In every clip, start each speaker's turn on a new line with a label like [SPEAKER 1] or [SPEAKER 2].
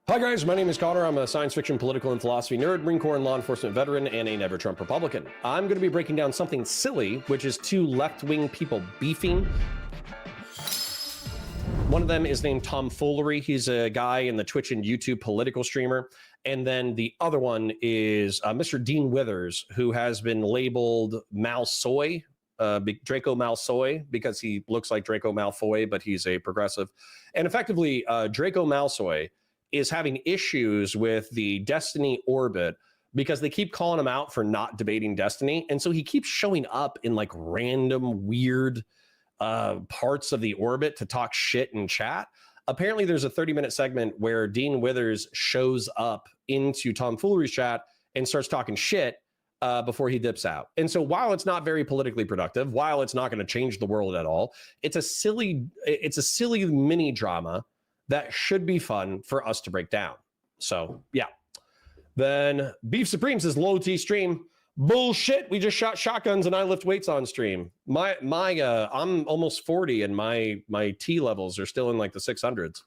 [SPEAKER 1] Hi guys, my name is Connor. I'm a science fiction, political, and philosophy nerd, Marine Corps and law enforcement veteran, and a never Trump Republican. I'm going to be breaking down something silly, which is two left-wing people beefing. One of them is named TOMFOOLERY. He's a guy in the Twitch and YouTube political streamer. And then the other one is Mr. Dean Withers, who has been labeled Malsoy, Draco Malsoy, because he looks like Draco Malfoy, but he's a progressive. And effectively, Draco Malsoy is having issues with the Destiny orbit because they keep calling him out for not debating Destiny. And so he keeps showing up in like random weird parts of the orbit to talk shit in chat. Apparently there's a 30-minute segment where Dean Withers shows up into TOMFOOLERY's chat and starts talking shit before he dips out. And so while it's not very politically productive, while it's not going to change the world at all, it's a silly mini drama that should be fun for us to break down. So yeah. Then Beef Supreme says, low T stream. Bullshit. We just shot shotguns and I lift weights on stream. I'm almost 40 and my T levels are still in like the 600s.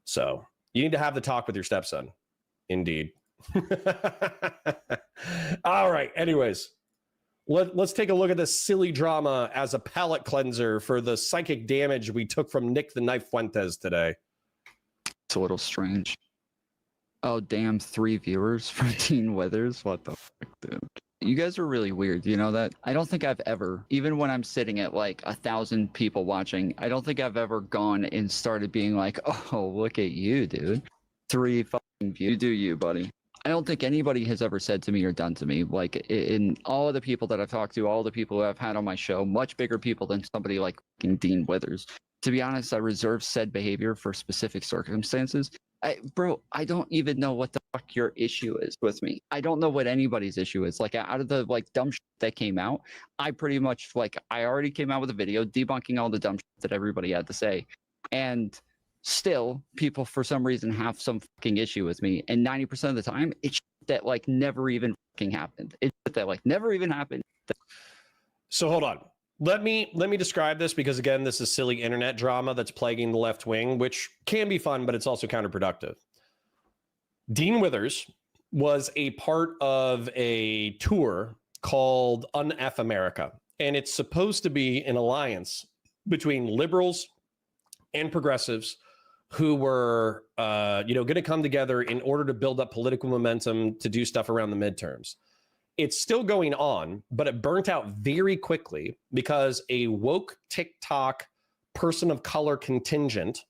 [SPEAKER 1] So you need to have the talk with your stepson. Indeed. All right. Anyways, let's take a look at this silly drama as a palate cleanser for the psychic damage we took from Nick the Knife Fuentes today.
[SPEAKER 2] It's a little strange. Oh, damn, 3 viewers for Dean Withers? What the fuck, dude? You guys are really weird, you know that? I don't think I've ever, even when I'm sitting at like 1,000 people watching, I don't think I've ever gone and started being like, oh, look at you, dude. 3 fucking views. You do you, buddy. I don't think anybody has ever said to me or done to me, like in all of the people that I've talked to, all the people who I've had on my show, much bigger people than somebody like fucking Dean Withers. To be honest, I reserve said behavior for specific circumstances. Bro, I don't even know what the fuck your issue is with me. I don't know what anybody's issue is. Like, out of the like dumb shit that came out, I pretty much I already came out with a video debunking all the dumb shit that everybody had to say. And still, people for some reason have some fucking issue with me. And 90% of the time, it's shit that like never even fucking happened. It's shit that like never even happened.
[SPEAKER 1] So hold on. Let me describe this because, again, this is silly internet drama that's plaguing the left wing, which can be fun, but it's also counterproductive. Dean Withers was a part of a tour called Un-F America, and it's supposed to be an alliance between liberals and progressives who were, going to come together in order to build up political momentum to do stuff around the midterms. It's still going on, but it burnt out very quickly because a woke TikTok person of color contingent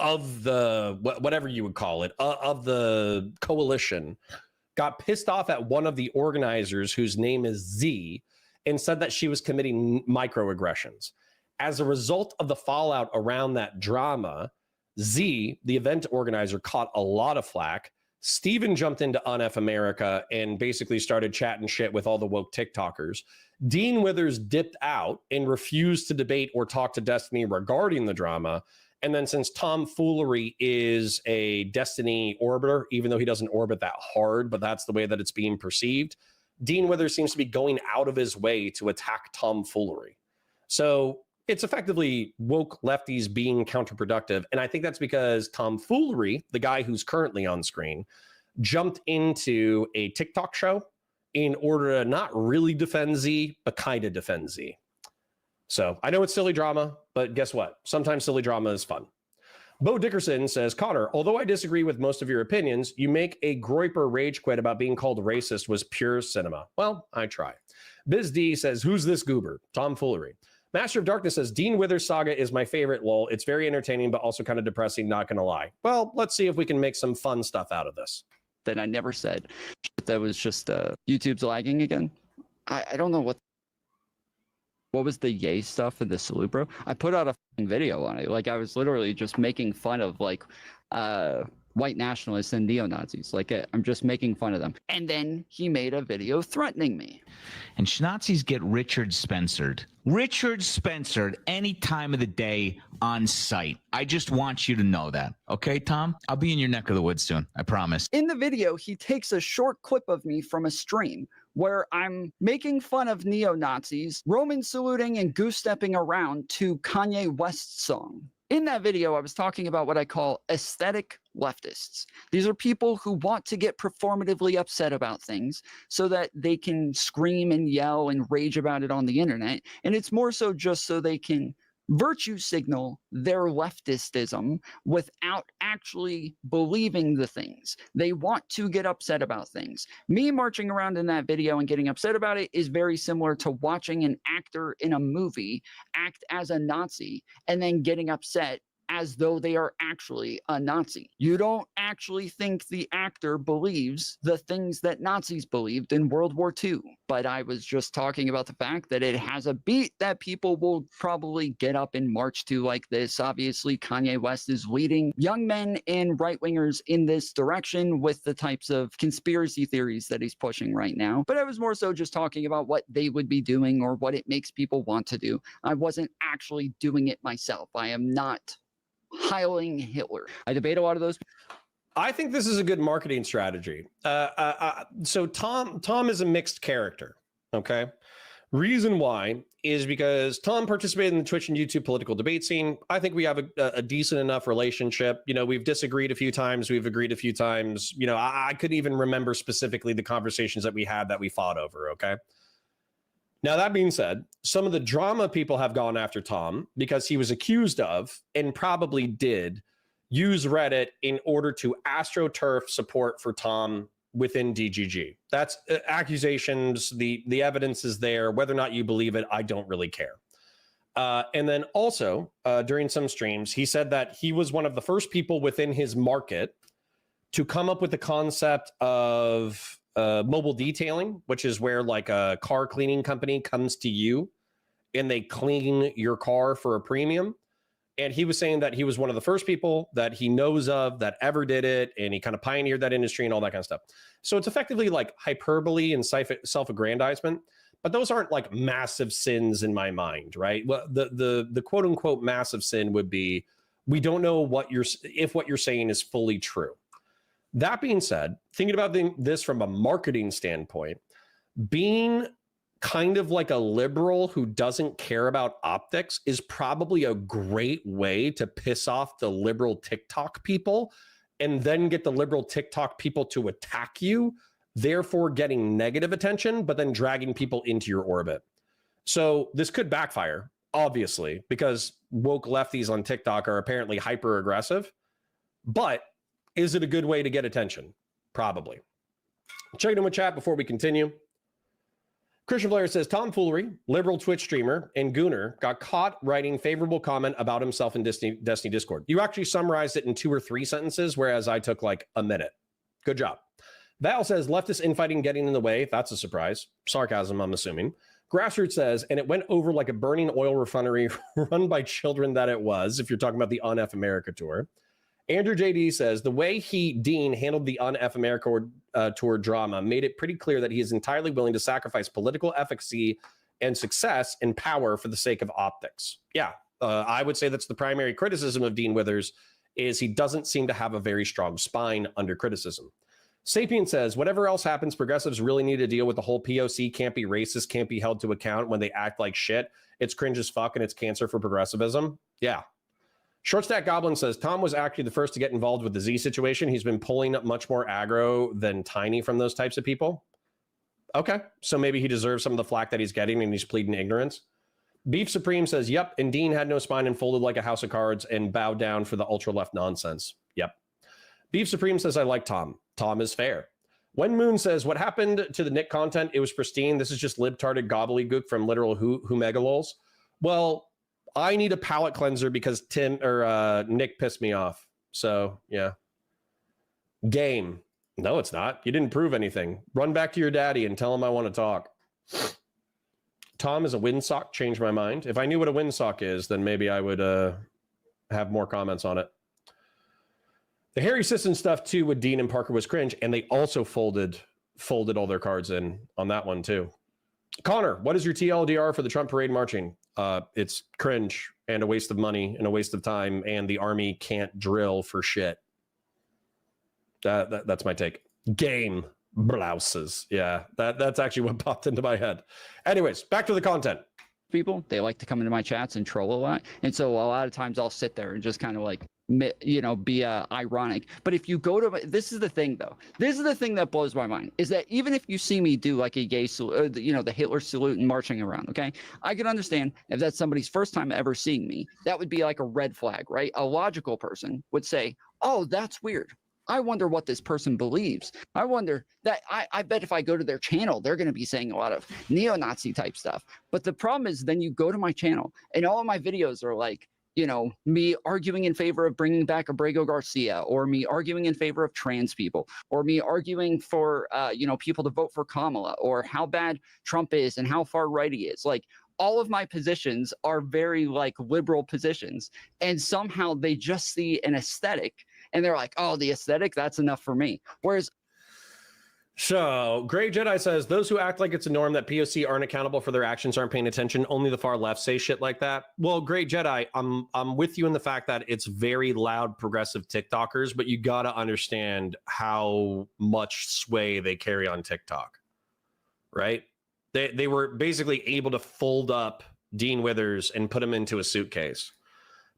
[SPEAKER 1] of the, whatever you would call it, of the coalition got pissed off at one of the organizers whose name is Z and said that she was committing microaggressions. As a result of the fallout around that drama, Z, the event organizer, caught a lot of flack. Steven jumped into Un-F America and basically started chatting shit with all the woke TikTokers. Dean Withers dipped out and refused to debate or talk to Destiny regarding the drama. And then since TOMFOOLERY is a Destiny orbiter, even though he doesn't orbit that hard, but that's the way that it's being perceived, Dean Withers seems to be going out of his way to attack TOMFOOLERY. So it's effectively woke lefties being counterproductive. And I think that's because TOMFOOLERY, the guy who's currently on screen, jumped into a TikTok show in order to not really defend Z, but kind of defend Z. So I know it's silly drama, but guess what? Sometimes silly drama is fun. Bo Dickerson says, Connor, although I disagree with most of your opinions, you make a Groyper rage quit about being called racist was pure cinema. Well, I try. Biz D says, who's this goober? TOMFOOLERY. Master of Darkness says, Dean Withers saga is my favorite. Lol, it's very entertaining, but also kind of depressing, not going to lie. Well, let's see if we can make some fun stuff out of this.
[SPEAKER 2] That I never said. That was just YouTube's lagging again. I don't know what was the yay stuff in the Salubro. I put out a video on it. Like, I was literally just making fun of like white nationalists and neo-Nazis. Like, I'm just making fun of them. And then he made a video threatening me.
[SPEAKER 3] And Schnazis get Richard Spencered any time of the day on site. I just want you to know that. Okay, Tom? I'll be in your neck of the woods soon. I promise.
[SPEAKER 2] In the video, he takes a short clip of me from a stream where I'm making fun of neo-Nazis, Roman saluting and goose-stepping around to Kanye West's song. In that video, I was talking about what I call aesthetic leftists. These are people who want to get performatively upset about things so that they can scream and yell and rage about it on the internet. And it's more so just so they can virtue signal their leftistism without actually believing the things. They want to get upset about things. Me marching around in that video and getting upset about it is very similar to watching an actor in a movie act as a Nazi and then getting upset as though they are actually a Nazi. You don't actually think the actor believes the things that Nazis believed in World War II. But I was just talking about the fact that it has a beat that people will probably get up and march to like this. Obviously, Kanye West is leading young men and right-wingers in this direction with the types of conspiracy theories that he's pushing right now. But I was more so just talking about what they would be doing or what it makes people want to do. I wasn't actually doing it myself. I am not Heiling Hitler. I debate a lot of those.
[SPEAKER 1] I think this is a good marketing strategy. So Tom is a mixed character. Okay. Reason why is because Tom participated in the Twitch and YouTube political debate scene. I think we have a decent enough relationship. You know, we've disagreed a few times. We've agreed a few times. You know, I couldn't even remember specifically the conversations that we had that we fought over. Okay. Now, that being said, some of the drama people have gone after Tom because he was accused of, and probably did, use Reddit in order to astroturf support for Tom within DGG. That's accusations. The evidence is there. Whether or not you believe it, I don't really care. And then also, during some streams, he said that he was one of the first people within his market to come up with the concept of mobile detailing, which is where like a car cleaning company comes to you and they clean your car for a premium. And he was saying that he was one of the first people that he knows of that ever did it. And he kind of pioneered that industry and all that kind of stuff. So it's effectively like hyperbole and self-aggrandizement, but those aren't like massive sins in my mind, right? Well, the quote unquote massive sin would be, we don't know if what you're saying is fully true. That being said, thinking about this from a marketing standpoint, being kind of like a liberal who doesn't care about optics is probably a great way to piss off the liberal TikTok people and then get the liberal TikTok people to attack you, therefore getting negative attention, but then dragging people into your orbit. So this could backfire, obviously, because woke lefties on TikTok are apparently hyper aggressive, but is it a good way to get attention? Probably. Checking in with chat before we continue. Christian Blair says, Tomfoolery, liberal Twitch streamer, and Gooner got caught writing favorable comment about himself in Destiny Discord. You actually summarized it in 2 or 3 sentences, whereas I took like a minute. Good job. Val says, leftist infighting getting in the way. That's a surprise. Sarcasm, I'm assuming. Grassroots says, and it went over like a burning oil refinery run by children that it was, if you're talking about the Un-F America tour. Andrew JD says, the way Dean handled the Un-F America tour drama made it pretty clear that he is entirely willing to sacrifice political efficacy and success and power for the sake of optics. Yeah, I would say that's the primary criticism of Dean Withers, is he doesn't seem to have a very strong spine under criticism. Sapien says, whatever else happens, progressives really need to deal with the whole POC can't be racist, can't be held to account when they act like shit. It's cringe as fuck and it's cancer for progressivism. Yeah. Short Stack Goblin says, Tom was actually the first to get involved with the Z situation. He's been pulling up much more aggro than Tiny from those types of people. Okay, so maybe he deserves some of the flack that he's getting and he's pleading ignorance. Beef Supreme says, yep, and Dean had no spine and folded like a house of cards and bowed down for the ultra-left nonsense. Yep. Beef Supreme says, I like Tom. Tom is fair. When Moon says, what happened to the Nick content? It was pristine. This is just libtarded gobbledygook from literal who megalols. Well, I need a palate cleanser because Nick pissed me off. So, yeah. Game. No, it's not. You didn't prove anything. Run back to your daddy and tell him I want to talk. Tom is a windsock. Changed my mind. If I knew what a windsock is, then maybe I would have more comments on it. The Harry Sisson stuff, too, with Dean and Parker was cringe, and they also folded all their cards in on that one, too. Connor, what is your TLDR for the Trump parade marching? It's cringe and a waste of money and a waste of time, and the army can't drill for shit. That's my take. Game blouses. Yeah, that's actually what popped into my head. Anyways, back to the content.
[SPEAKER 2] people. They like to come into my chats and troll a lot. And so a lot of times I'll sit there and just kind of like, be ironic. But if you go to, this is the thing though, this is the thing that blows my mind, is that even if you see me do like a gay salute, the Hitler salute and marching around, okay, I can understand if that's somebody's first time ever seeing me, that would be like a red flag, right? A logical person would say, oh, that's weird. I wonder what this person believes. I wonder that I bet if I go to their channel, they're going to be saying a lot of neo-Nazi type stuff. But the problem is then you go to my channel and all of my videos are like, me arguing in favor of bringing back Abrego Garcia, or me arguing in favor of trans people, or me arguing for, people to vote for Kamala, or how bad Trump is and how far right he is. Like, all of my positions are very like liberal positions, and somehow they just see an aesthetic and they're like, oh, the aesthetic, that's enough for me. Whereas,
[SPEAKER 1] so Gray Jedi says those who act like it's a norm that POC aren't accountable for their actions aren't paying attention. Only the far left say shit like that. Well, Gray Jedi, I'm with you in the fact that it's very loud progressive TikTokers, but you got to understand how much sway they carry on TikTok, right? They were basically able to fold up Dean Withers and put him into a suitcase.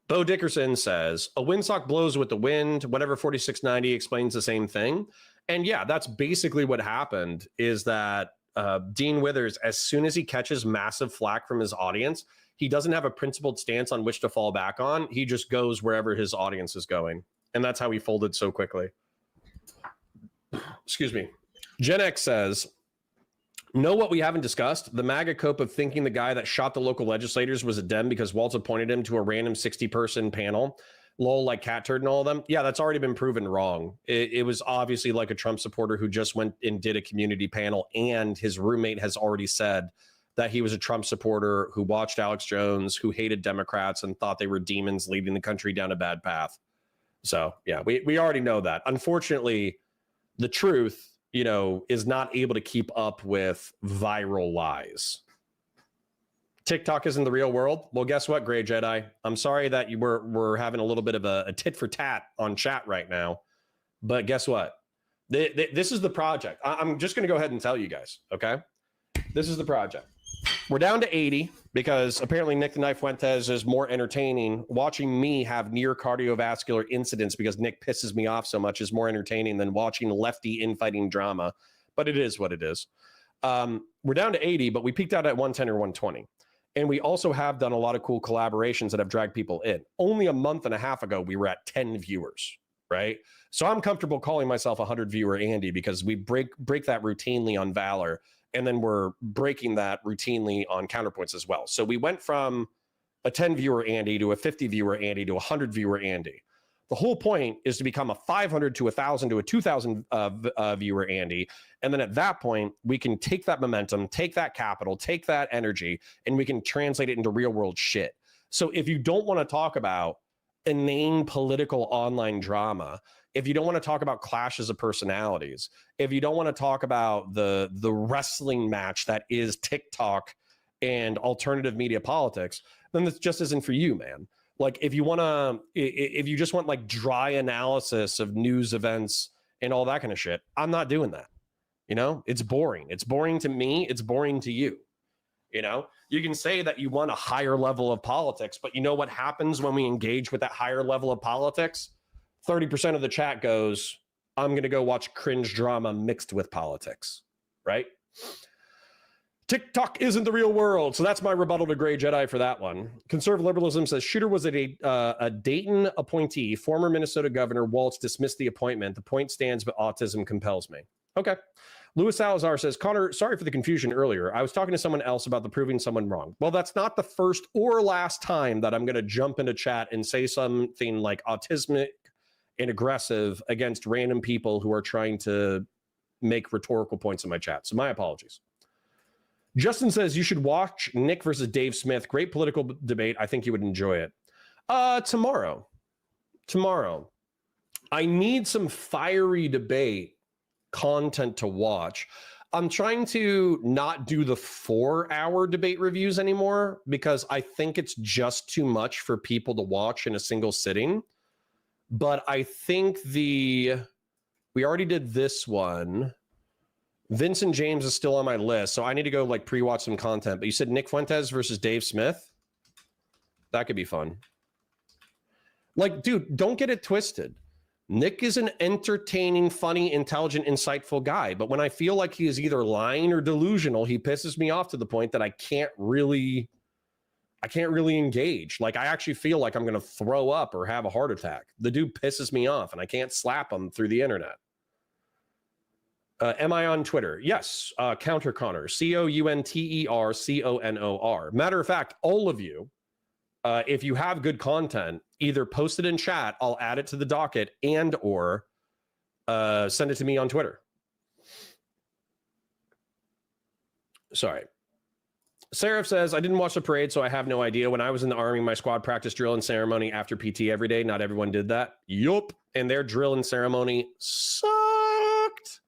[SPEAKER 1] Bo Dickerson says a windsock blows with the wind. Whatever 4690 explains the same thing. And yeah, that's basically what happened, is that Dean Withers, as soon as he catches massive flack from his audience, he doesn't have a principled stance on which to fall back on. He just goes wherever his audience is going. And that's how he folded so quickly. Excuse me. Gen X says, know what we haven't discussed? The MAGA cope of thinking the guy that shot the local legislators was a Dem because Waltz appointed him to a random 60-person panel. Lol, like Cat Turd and all of them. Yeah, that's already been proven wrong. It was obviously like a Trump supporter who just went and did a community panel, and his roommate has already said that he was a Trump supporter who watched Alex Jones, who hated Democrats and thought they were demons leading the country down a bad path. So yeah, we already know that. Unfortunately, the truth, is not able to keep up with viral lies. TikTok isn't the real world. Well, guess what, Gray Jedi? I'm sorry that we're having a little bit of a tit for tat on chat right now, but guess what? This is the project. I'm just going to go ahead and tell you guys, okay? This is the project. We're down to 80 because apparently Nick the Knife Fuentes is more entertaining. Watching me have near cardiovascular incidents because Nick pisses me off so much is more entertaining than watching lefty infighting drama, but it is what it is. We're down to 80, but we peaked out at 110 or 120. And we also have done a lot of cool collaborations that have dragged people in. Only a month and a half ago, we were at 10 viewers, right? So I'm comfortable calling myself a 100 viewer Andy because we break that routinely on Valor, and then we're breaking that routinely on Counterpoints as well. So we went from a 10 viewer Andy to a 50 viewer Andy to a 100 viewer Andy. The whole point is to become a 500 to 1,000 to a 2,000 viewer Andy. And then at that point, we can take that momentum, take that capital, take that energy, and we can translate it into real world shit. So if you don't want to talk about inane political online drama, if you don't want to talk about clashes of personalities, if you don't want to talk about the wrestling match that is TikTok and alternative media politics, then this just isn't for you, man. Like if you just want like dry analysis of news events and all that kind of shit, I'm not doing that. It's boring. It's boring to me. It's boring to you. You can say that you want a higher level of politics, but you know what happens when we engage with that higher level of politics? 30% of the chat goes, I'm going to go watch cringe drama mixed with politics, right? TikTok isn't the real world. So that's my rebuttal to Gray Jedi for that one. Conservative liberalism says Shooter was a Dayton appointee. Former Minnesota Governor Waltz dismissed the appointment. The point stands, but autism compels me. Okay. Louis Salazar says, Connor, sorry for the confusion earlier. I was talking to someone else about the proving someone wrong. Well, that's not the first or last time that I'm going to jump into chat and say something like autismic and aggressive against random people who are trying to make rhetorical points in my chat. So my apologies. Justin says you should watch Nick versus Dave Smith. Great political debate. I think you would enjoy it. Tomorrow. I need some fiery debate content to watch. I'm trying to not do the 4-hour debate reviews anymore because I think it's just too much for people to watch in a single sitting. But I think we already did this one. Vincent James is still on my list, so I need to go like pre-watch some content. But you said Nick Fuentes versus Dave Smith. That could be fun. Like, dude, don't get it twisted. Nick is an entertaining, funny, intelligent, insightful guy. But when I feel like he is either lying or delusional, he pisses me off to the point that I can't really engage. Like, I actually feel like I'm going to throw up or have a heart attack. The dude pisses me off and I can't slap him through the internet. Am I on Twitter? Yes. Counter Connor, COUNTERCONOR. Matter of fact, all of you, if you have good content, either post it in chat, I'll add it to the docket, and or send it to me on Twitter. Sorry. Seraph says, I didn't watch the parade, so I have no idea. When I was in the Army, my squad practiced drill and ceremony after PT every day. Not everyone did that. Yup. And their drill and ceremony sucked.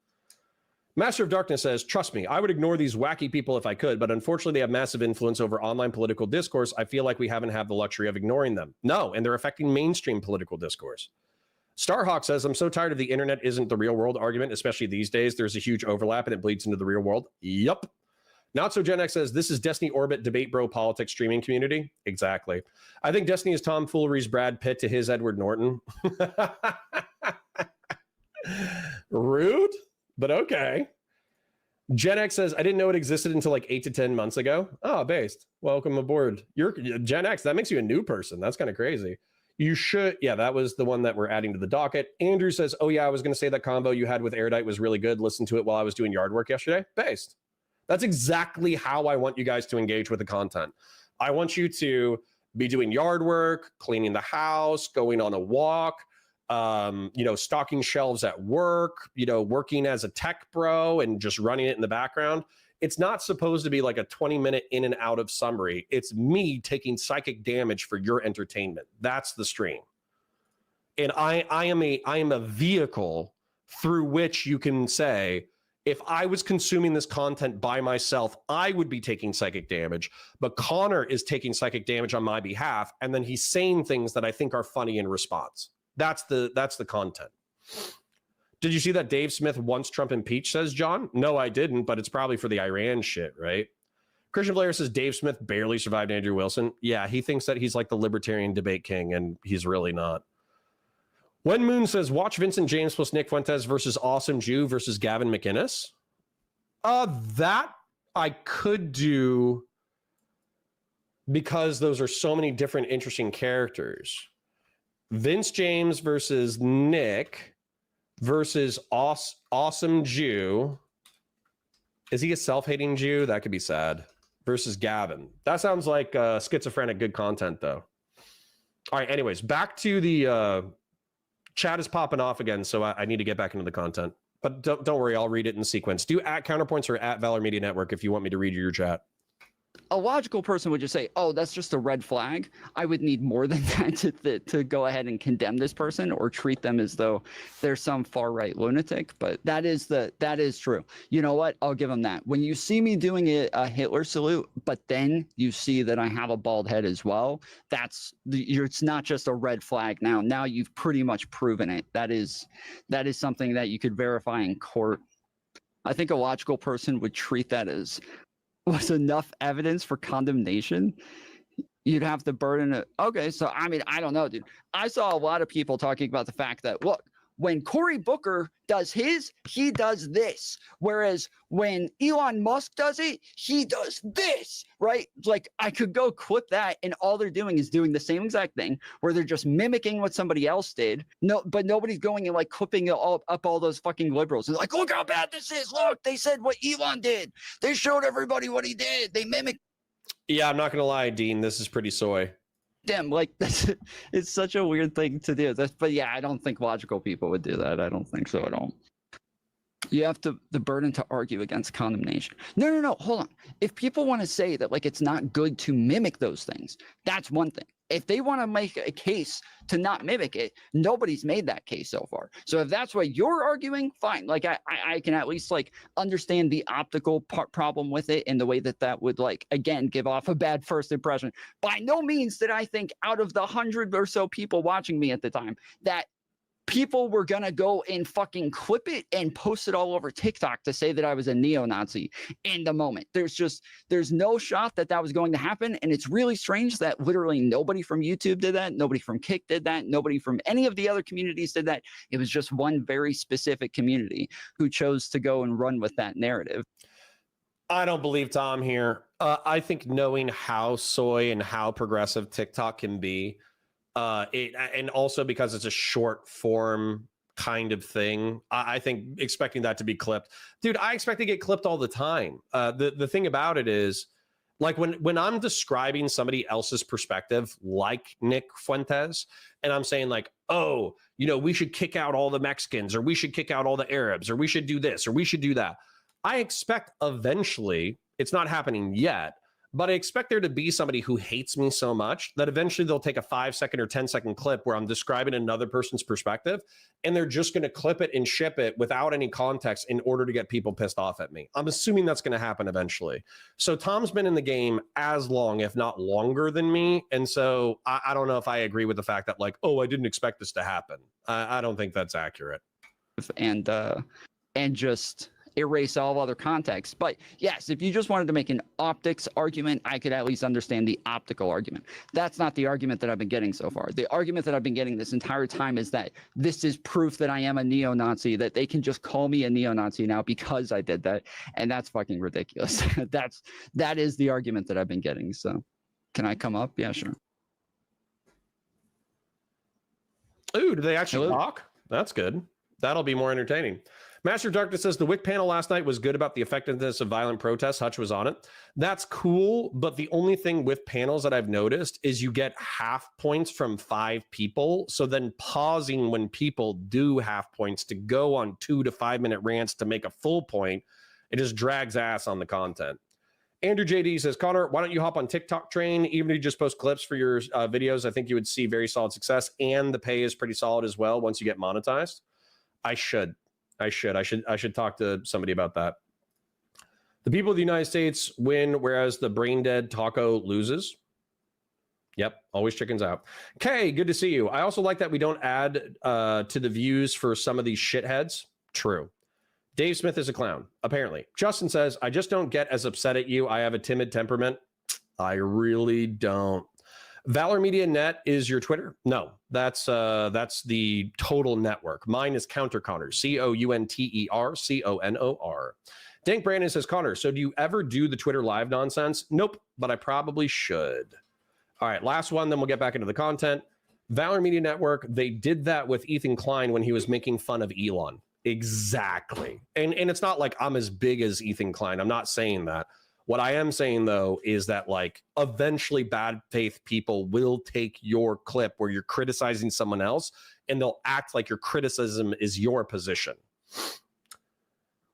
[SPEAKER 1] Master of Darkness says, trust me, I would ignore these wacky people if I could, but unfortunately they have massive influence over online political discourse. I feel like we haven't had the luxury of ignoring them. No, and they're affecting mainstream political discourse. Starhawk says, I'm so tired of the internet isn't the real world argument, especially these days. There's a huge overlap and it bleeds into the real world. Yup. Not So Gen X says, this is Destiny Orbit Debate Bro Politics streaming community. Exactly. I think Destiny is tomfoolery's Brad Pitt to his Edward Norton. Rude, but okay. Gen X says, I didn't know it existed until like 8 to 10 months ago. Oh, based. Welcome aboard. You're Gen X. That makes you a new person. That's kind of crazy. You should. Yeah, that was the one that we're adding to the docket. Andrew says, oh, yeah, I was going to say that combo you had with Erudite was really good. Listen to it while I was doing yard work yesterday. Based. That's exactly how I want you guys to engage with the content. I want you to be doing yard work, cleaning the house, going on a walk, stocking shelves at work, working as a tech bro and just running it in the background. It's not supposed to be like a 20-minute in and out of summary. It's me taking psychic damage for your entertainment. That's the stream. And I am a vehicle through which you can say, if I was consuming this content by myself, I would be taking psychic damage, but Connor is taking psychic damage on my behalf. And then he's saying things that I think are funny in response. That's the content. Did you see that Dave Smith wants Trump impeached, says John? No, I didn't, but it's probably for the Iran shit, right? Christian Blair says Dave Smith barely survived Andrew Wilson. Yeah, he thinks that he's like the libertarian debate king, and he's really not. When Moon says, watch Vincent James plus Nick Fuentes versus Awesome Jew versus Gavin McInnes. That I could do because those are so many different interesting characters. Vince James versus Nick versus Awesome Jew. Is he a self-hating Jew? That could be sad. Versus Gavin. That sounds like schizophrenic good content, though. All right, anyways, back to the chat is popping off again, so I need to get back into the content. But don't worry, I'll read it in sequence. Do at Counterpoints or at Valor Media Network if you want me to read your chat.
[SPEAKER 2] A logical person would just say, oh, that's just a red flag. I would need more than that to go ahead and condemn this person or treat them as though they're some far-right lunatic. But that is true. You know what? I'll give them that. When you see me doing a Hitler salute, but then you see that I have a bald head as well, it's not just a red flag now. Now you've pretty much proven it. That is something that you could verify in court. I think a logical person would treat that as was enough evidence for condemnation. You'd have the burden of, okay, so I mean, I don't know, dude. I saw a lot of people talking about the fact that, look, when Cory Booker does his, he does this. Whereas when Elon Musk does it, he does this, right? Like, I could go clip that, and all they're doing is doing the same exact thing where they're just mimicking what somebody else did. No, but nobody's going and like clipping it all up all those fucking liberals. And like, look how bad this is. Look, they said what Elon did. They showed everybody what he did. They mimicked.
[SPEAKER 1] Yeah, I'm not going to lie, Dean. This is pretty soy.
[SPEAKER 2] Damn, like it's such a weird thing to do. But yeah, I don't think logical people would do that. I don't think so at all. You have the burden to argue against condemnation. No, hold on. If people want to say that like it's not good to mimic those things, that's one thing. If they want to make a case to not mimic it, nobody's made that case so far. So if that's what you're arguing, fine. Like I can at least like understand the optical problem with it in the way that would like, again, give off a bad first impression. By no means did I think out of the 100 or so people watching me at the time that people were going to go and fucking clip it and post it all over TikTok to say that I was a neo-Nazi in the moment. There's no shot that that was going to happen. And it's really strange that literally nobody from YouTube did that. Nobody from Kick did that. Nobody from any of the other communities did that. It was just one very specific community who chose to go and run with that narrative.
[SPEAKER 1] I don't believe Tom here. I think knowing how soy and how progressive TikTok can be, and also because it's a short form kind of thing, I think expecting that to be clipped, dude, I expect to get clipped all the time. The thing about it is, like when I'm describing somebody else's perspective, like Nick Fuentes, and I'm saying like, oh, you know, we should kick out all the Mexicans, or we should kick out all the Arabs, or we should do this, or we should do that. I expect eventually, it's not happening yet, but I expect there to be somebody who hates me so much that eventually they'll take a 5-second or 10-second clip where I'm describing another person's perspective, and they're just going to clip it and ship it without any context in order to get people pissed off at me. I'm assuming that's going to happen eventually. So Tom's been in the game as long, if not longer than me. And so I don't know if I agree with the fact that like, oh, I didn't expect this to happen. I don't think that's accurate.
[SPEAKER 2] And just erase all other context. But yes, if you just wanted to make an optics argument, I could at least understand the optical argument. That's not the argument that I've been getting so far. The argument that I've been getting this entire time is that this is proof that I am a neo-Nazi, that they can just call me a neo-Nazi now because I did that. And that's fucking ridiculous. That is the argument that I've been getting. So can I come up? Yeah, sure.
[SPEAKER 1] Ooh, do they actually talk? That's good. That'll be more entertaining. Master of Darkness says the Wick panel last night was good about the effectiveness of violent protests. Hutch was on it. That's cool, but the only thing with panels that I've noticed is you get half points from 5 people. So then pausing when people do half points to go on 2 to 5 minute rants to make a full point, it just drags ass on the content. Andrew JD says, Connor, why don't you hop on TikTok train? Even if you just post clips for your videos, I think you would see very solid success, and the pay is pretty solid as well once you get monetized. I should talk to somebody about that. The people of the United States win, whereas the brain dead taco loses. Yep, always chickens out. Kay, good to see you. I also like that we don't add to the views for some of these shitheads. True. Dave Smith is a clown, apparently. Justin says, I just don't get as upset at you. I have a timid temperament. I really don't. Valor Media Net is your Twitter? No, that's the total network. Mine is Counter Connor, COUNTER, Dank Brandon says, Connor, so do you ever do the Twitter live nonsense? Nope, but I probably should. All right, last one, then we'll get back into the content. Valor Media Network, they did that with Ethan Klein when he was making fun of Elon. Exactly. And it's not like I'm as big as Ethan Klein. I'm not saying that. What I am saying, though, is that like eventually bad faith people will take your clip where you're criticizing someone else and they'll act like your criticism is your position.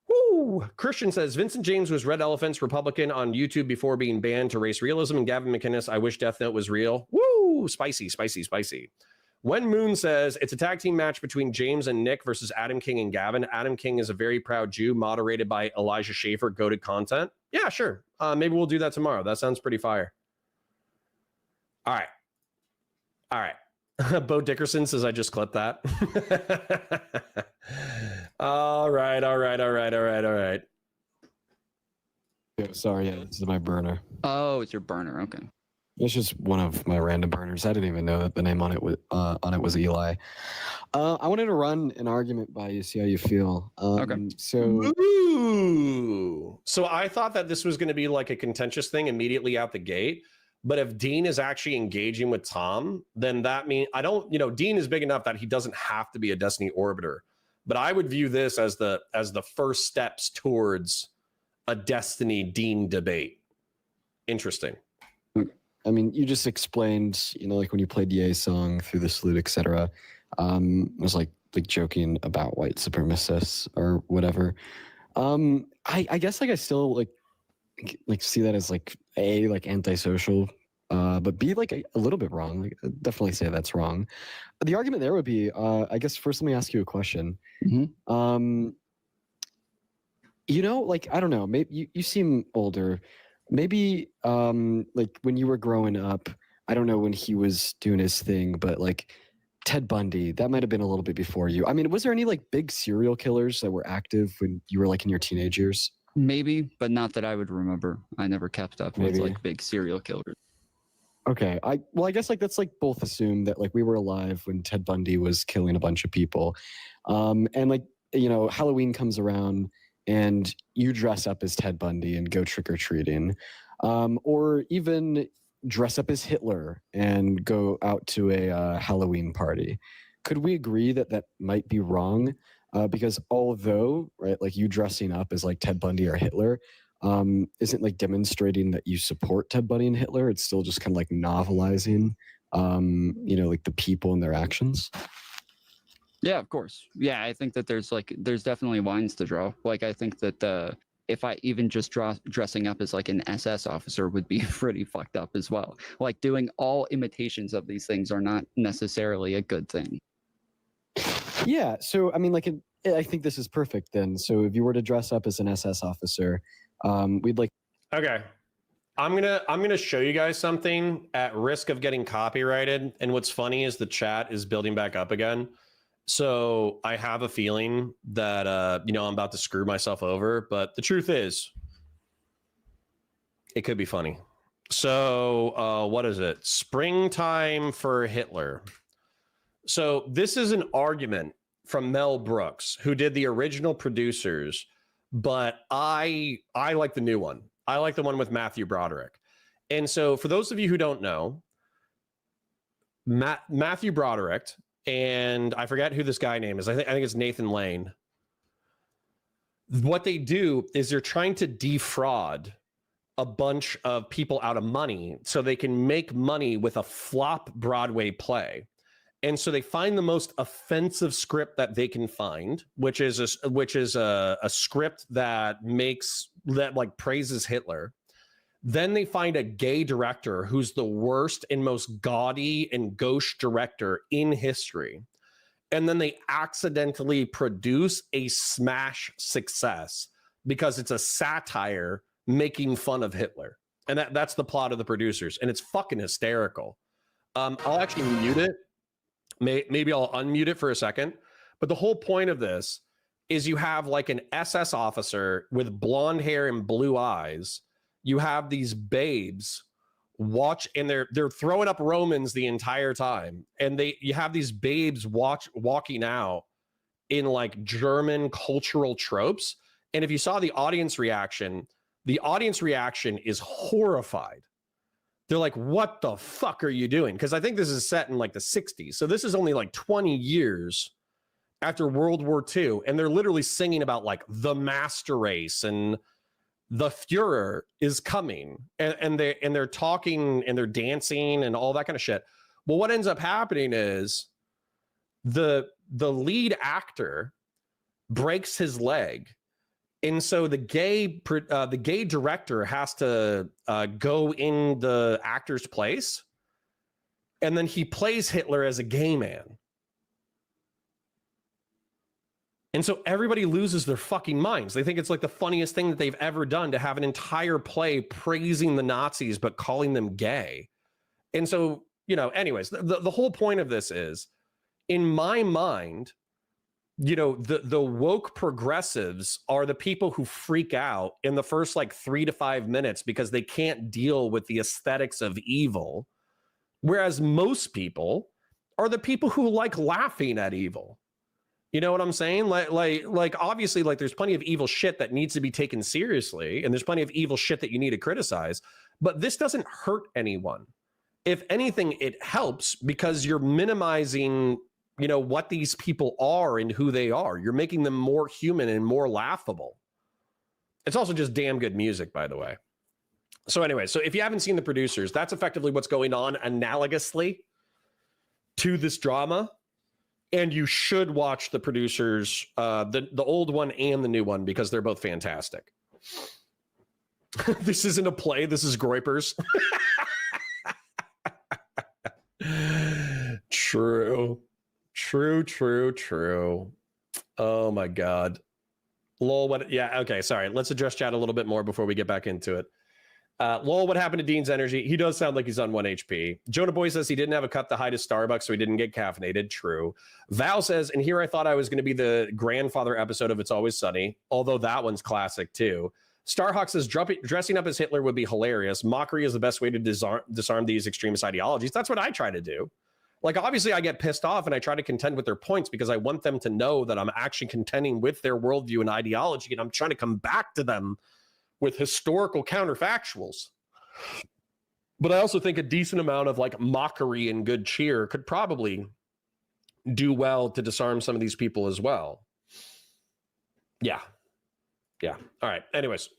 [SPEAKER 1] Woo! Christian says Vincent James was Red Elephant's Republican on YouTube before being banned to race realism. And Gavin McInnes, I wish Death Note was real. Woo! Spicy, spicy, spicy. When Moon says it's a tag team match between James and Nick versus Adam King and Gavin. Adam King is a very proud Jew, moderated by Elijah Schaefer, goated content. Yeah, sure. Maybe we'll do that tomorrow. That sounds pretty fire. All right. Bo Dickerson says I just clipped that. All right.
[SPEAKER 4] Yeah, sorry, yeah, this is my burner.
[SPEAKER 2] Oh, it's your burner. Okay.
[SPEAKER 4] It's just one of my random burners. I didn't even know that the name on it was Eli. I wanted to run an argument by you, see how you feel.
[SPEAKER 2] Okay.
[SPEAKER 4] So,
[SPEAKER 1] ooh. So I thought that this was going to be like a contentious thing immediately out the gate. But if Dean is actually engaging with Tom, then that means Dean is big enough that he doesn't have to be a Destiny Orbiter. But I would view this as the first steps towards a Destiny Dean debate. Interesting.
[SPEAKER 4] I mean, you just explained, like when you played Ye song through the salute, etc. Was like joking about white supremacists or whatever. I guess I still like see that as A, antisocial, but B, a little bit wrong. I'd definitely say that's wrong. The argument there would be, I guess first let me ask you a question.
[SPEAKER 2] Mm-hmm.
[SPEAKER 4] I don't know, maybe you seem older. Maybe when you were growing up, I don't know when he was doing his thing, but Ted Bundy, that might have been a little bit before you. I mean, was there any like big serial killers that were active when you were like in your teenage years?
[SPEAKER 2] Maybe, but not that I would remember. I never kept up with
[SPEAKER 4] Maybe.
[SPEAKER 2] like big serial killers.
[SPEAKER 4] Okay. I guess like that's like both assume that like we were alive when Ted Bundy was killing a bunch of people. And like, you know, Halloween comes around and you dress up as Ted Bundy and go trick-or-treating. Or even dress up as Hitler and go out to a Halloween party. Could we agree that that might be wrong? Because although, right, like you dressing up as like Ted Bundy or Hitler isn't like demonstrating that you support Ted Bundy and Hitler. It's still just kind of like novelizing, you know, like the people and their actions.
[SPEAKER 2] Yeah, of course. Yeah, I think that there's definitely lines to draw. Like, I think that if I even just dressing up as like an SS officer would be pretty fucked up as well. Like, doing all imitations of these things are not necessarily a good thing.
[SPEAKER 4] Yeah. So, I mean, like, I think this is perfect then. So if you were to dress up as an SS officer, we'd like.
[SPEAKER 1] Okay. I'm gonna show you guys something at risk of getting copyrighted. And what's funny is the chat is building back up again. So I have a feeling that you know, I'm about to screw myself over, but the truth is it could be funny. So what is it? Springtime for Hitler. So this is an argument from Mel Brooks, who did the original Producers, but I like the new one. I like the one with Matthew Broderick. And so for those of you who don't know, Matthew Broderick, and I forget who this guy name is. I think it's Nathan Lane. What they do is they're trying to defraud a bunch of people out of money so they can make money with a flop Broadway play. And so they find the most offensive script that they can find, which is a script that like praises Hitler. Then they find a gay director who's the worst and most gaudy and gauche director in history. And then they accidentally produce a smash success because it's a satire making fun of Hitler. And that's the plot of The Producers. And it's fucking hysterical. I'll actually mute it. Maybe I'll unmute it for a second. But the whole point of this is you have like an SS officer with blonde hair and blue eyes. You have these babes watch, and they're throwing up Romans the entire time. And you have these babes walking out in like German cultural tropes. And if you saw the audience reaction is horrified. They're like, what the fuck are you doing? Because I think this is set in like the 60s. So this is only like 20 years after World War II. And they're literally singing about like the master race and the Fuhrer is coming. And they're talking and they're dancing and all that kind of shit. Well, what ends up happening is the lead actor breaks his leg. And so the gay director has to go in the actor's place, and then he plays Hitler as a gay man. And so everybody loses their fucking minds. They think it's like the funniest thing that they've ever done to have an entire play praising the Nazis but calling them gay. And so, you know, anyways, the whole point of this is, in my mind, you know, the woke progressives are the people who freak out in the first like 3 to 5 minutes because they can't deal with the aesthetics of evil. Whereas most people are the people who like laughing at evil. You know what I'm saying? Like obviously, like there's plenty of evil shit that needs to be taken seriously, and there's plenty of evil shit that you need to criticize, but this doesn't hurt anyone. If anything, it helps because you're minimizing, you know, what these people are and who they are. You're making them more human and more laughable. It's also just damn good music, by the way. So anyway, so if you haven't seen The Producers, that's effectively what's going on analogously to this drama. And you should watch The Producers, the old one and the new one, because they're both fantastic. This isn't a play. This is Groypers. True. Oh my God. Lol, what? Yeah, okay, sorry. Let's address chat a little bit more before we get back into it. Lol, what happened to Dean's energy? He does sound like he's on 1 HP. Jonah Boy says he didn't have a cup to hide his Starbucks, so he didn't get caffeinated. True. Val says, and here I thought I was going to be the grandfather episode of It's Always Sunny, although that one's classic too. Starhawk says dressing up as Hitler would be hilarious. Mockery is the best way to disarm these extremist ideologies. That's what I try to do. Like, obviously, I get pissed off and I try to contend with their points because I want them to know that I'm actually contending with their worldview and ideology, and I'm trying to come back to them with historical counterfactuals. But I also think a decent amount of like mockery and good cheer could probably do well to disarm some of these people as well. Yeah. All right. Anyways.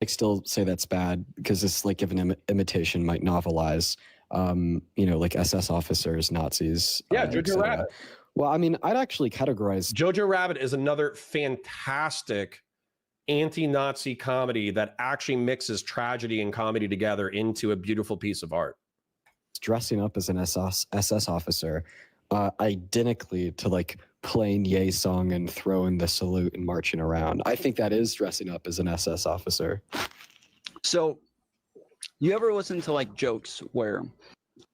[SPEAKER 4] I still say that's bad because it's like if an imitation might novelize, like SS officers, Nazis.
[SPEAKER 1] Yeah, Jojo Rabbit.
[SPEAKER 4] Well, I mean, I'd actually categorize.
[SPEAKER 1] Jojo Rabbit is another fantastic anti-Nazi comedy that actually mixes tragedy and comedy together into a beautiful piece of art.
[SPEAKER 4] Dressing up as an SS officer, identically to like playing Ye song and throwing the salute and marching around. I think that is dressing up as an SS officer.
[SPEAKER 2] So, you ever listen to like jokes where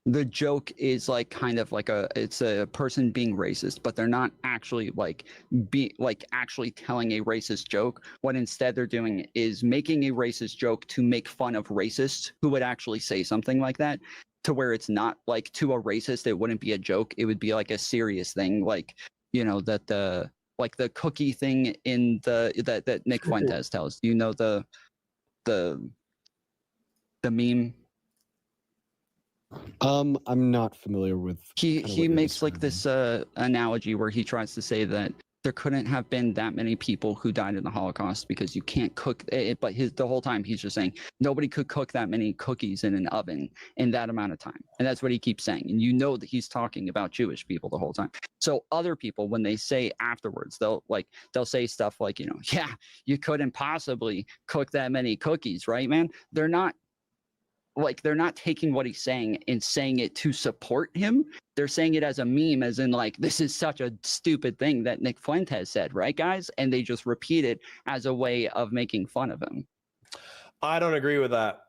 [SPEAKER 2] the joke is like kind of like it's a person being racist, but they're not actually actually telling a racist joke. What instead they're doing is making a racist joke to make fun of racists who would actually say something like that, to where it's not like to a racist, it wouldn't be a joke. It would be like a serious thing, like, that the cookie thing in that Nick Fuentes tells. The meme.
[SPEAKER 4] I'm not familiar with.
[SPEAKER 2] He makes like this analogy where he tries to say that there couldn't have been that many people who died in the Holocaust because you can't cook it. But the whole time he's just saying nobody could cook that many cookies in an oven in that amount of time, and that's what he keeps saying. And that he's talking about Jewish people the whole time. So other people, when they say afterwards, they'll say stuff like, yeah, you couldn't possibly cook that many cookies, right, man? They're not taking what he's saying and saying it to support him. They're saying it as a meme, as in like, this is such a stupid thing that Nick Fuentes said, right, guys? And they just repeat it as a way of making fun of him.
[SPEAKER 1] I don't agree with that.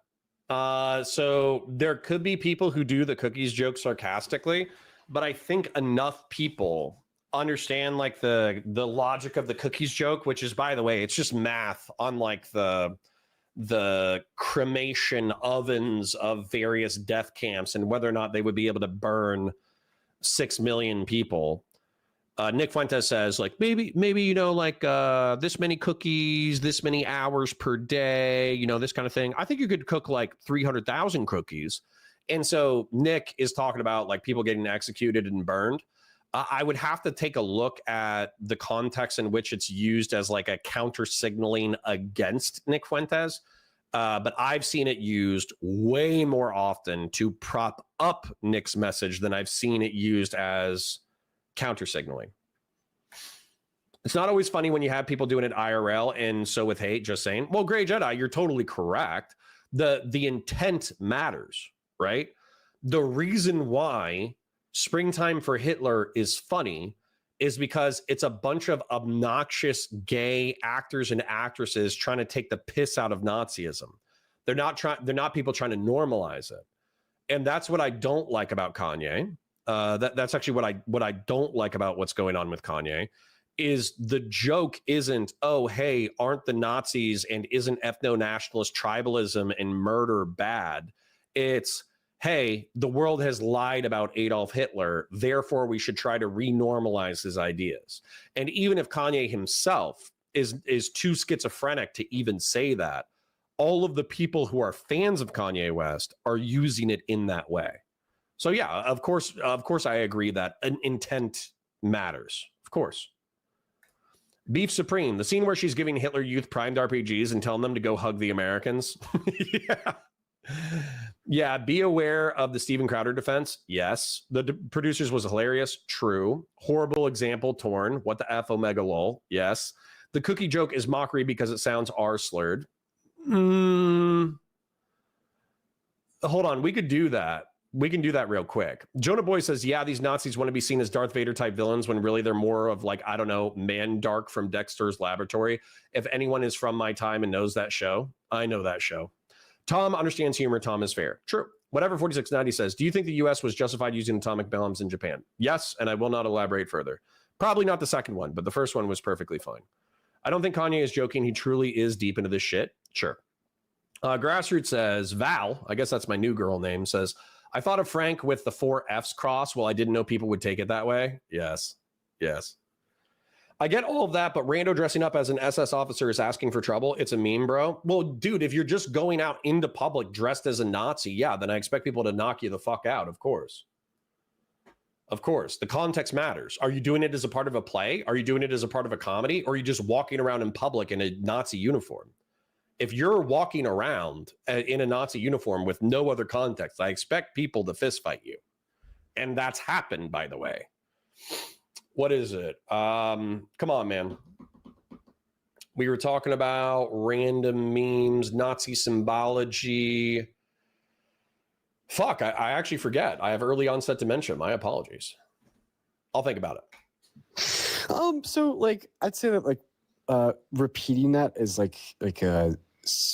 [SPEAKER 1] So there could be people who do the cookies joke sarcastically, but I think enough people understand like the logic of the cookies joke, which is, by the way, it's just math on like the cremation ovens of various death camps and whether or not they would be able to burn 6 million people. Nick Fuentes says like maybe this many cookies, this many hours per day, this kind of thing. I think you could cook like 300,000 cookies. And so Nick is talking about like people getting executed and burned. I would have to take a look at the context in which it's used as like a counter signaling against Nick Fuentes. But I've seen it used way more often to prop up Nick's message than I've seen it used as counter signaling. It's not always funny when you have people doing it IRL. And so with hate, just saying, well, Grey Jedi, you're totally correct. The intent matters, right? The reason why Springtime for Hitler is funny is because it's a bunch of obnoxious gay actors and actresses trying to take the piss out of Nazism. They're not people trying to normalize it. And that's what I don't like about Kanye. That's actually what I don't like about what's going on with Kanye is the joke isn't, oh, hey, aren't the Nazis and isn't ethno-nationalist tribalism and murder bad? It's, hey, the world has lied about Adolf Hitler, therefore we should try to renormalize his ideas. And even if Kanye himself is too schizophrenic to even say that, all of the people who are fans of Kanye West are using it in that way. So yeah, of course I agree that an intent matters. Of course. Beef Supreme, the scene where she's giving Hitler Youth primed RPGs and telling them to go hug the Americans. Yeah. Yeah, be aware of the Steven Crowder defense. Yes. The producers was hilarious. True. Horrible example. Torn. What the F omega lol. Yes. The cookie joke is mockery because it sounds R-slurred. Hold on. We could do that. We can do that real quick. Jonah Boy says, yeah, these Nazis want to be seen as Darth Vader type villains when really they're more of like, I don't know, Mandark from Dexter's Laboratory. If anyone is from my time and knows that show, I know that show. Tom understands humor. Tom is fair. True. Whatever 4690 says, do you think the US was justified using atomic bombs in Japan? Yes, and I will not elaborate further. Probably not the second one, but the first one was perfectly fine. I don't think Kanye is joking. He truly is deep into this shit. Sure. Grassroots says, Val, I guess that's my new girl name, says, I thought of Frank with the 4 Fs cross. Well, I didn't know people would take it that way. Yes. Yes. I get all of that, but Rando dressing up as an SS officer is asking for trouble. It's a meme, bro. Well, dude, if you're just going out into public dressed as a Nazi, yeah, then I expect people to knock you the fuck out, of course. Of course. The context matters. Are you doing it as a part of a play? Are you doing it as a part of a comedy? Or are you just walking around in public in a Nazi uniform? If you're walking around in a Nazi uniform with no other context, I expect people to fist fight you. And that's happened, by the way. What is it? Come on, man. We were talking about random memes, Nazi symbology. Fuck, I actually forget. I have early onset dementia. My apologies. I'll think about it.
[SPEAKER 4] So like I'd say that like repeating that is like a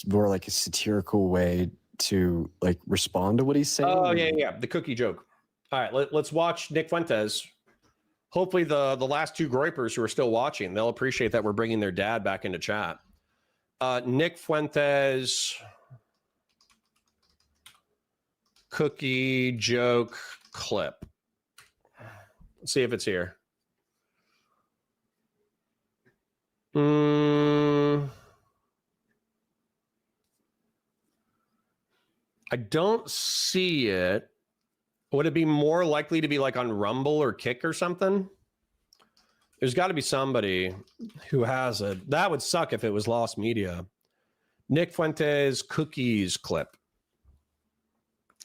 [SPEAKER 4] more like a satirical way to like respond to what he's saying.
[SPEAKER 1] Oh yeah. The cookie joke. All right, let's watch Nick Fuentes. Hopefully the last 2 groypers who are still watching, they'll appreciate that we're bringing their dad back into chat. Nick Fuentes cookie joke clip. Let's see if it's here. I don't see it. Would it be more likely to be like on Rumble or Kick or something? There's got to be somebody who has it. That would suck if it was lost media. Nick Fuentes cookies clip.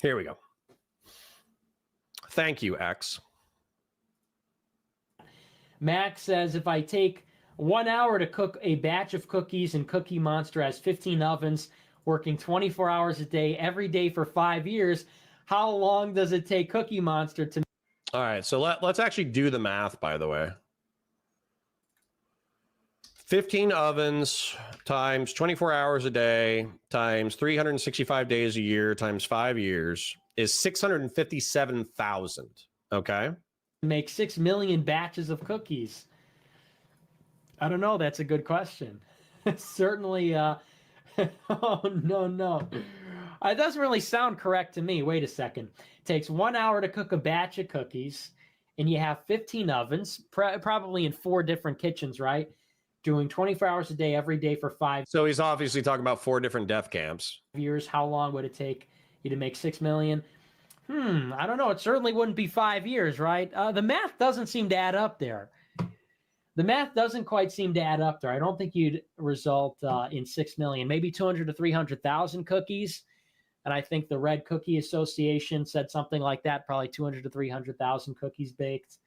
[SPEAKER 1] Here we go. Thank you, X.
[SPEAKER 5] Max says, if I take 1 hour to cook a batch of cookies and Cookie Monster has 15 ovens, working 24 hours a day, every day for 5 years, how long does it take Cookie Monster to...
[SPEAKER 1] All right, so let's actually do the math, by the way. 15 ovens times 24 hours a day times 365 days a year times 5 years is 657,000. Okay.
[SPEAKER 5] make 6 million batches of cookies? I don't know. That's a good question. Certainly. Oh, no. It doesn't really sound correct to me. Wait a second. It takes 1 hour to cook a batch of cookies, and you have 15 ovens, probably in 4 different kitchens, right? Doing 24 hours a day, every day for 5
[SPEAKER 1] So he's obviously talking about 4 different death camps.
[SPEAKER 5] years. How long would it take you to make 6 million? I don't know. It certainly wouldn't be 5 years, right? The math doesn't seem to add up there. The math doesn't quite seem to add up there. I don't think you'd result in 6 million, maybe 200 to 300,000 cookies. And I think the Red Cookie Association said something like that, probably 200 to 300,000 cookies baked,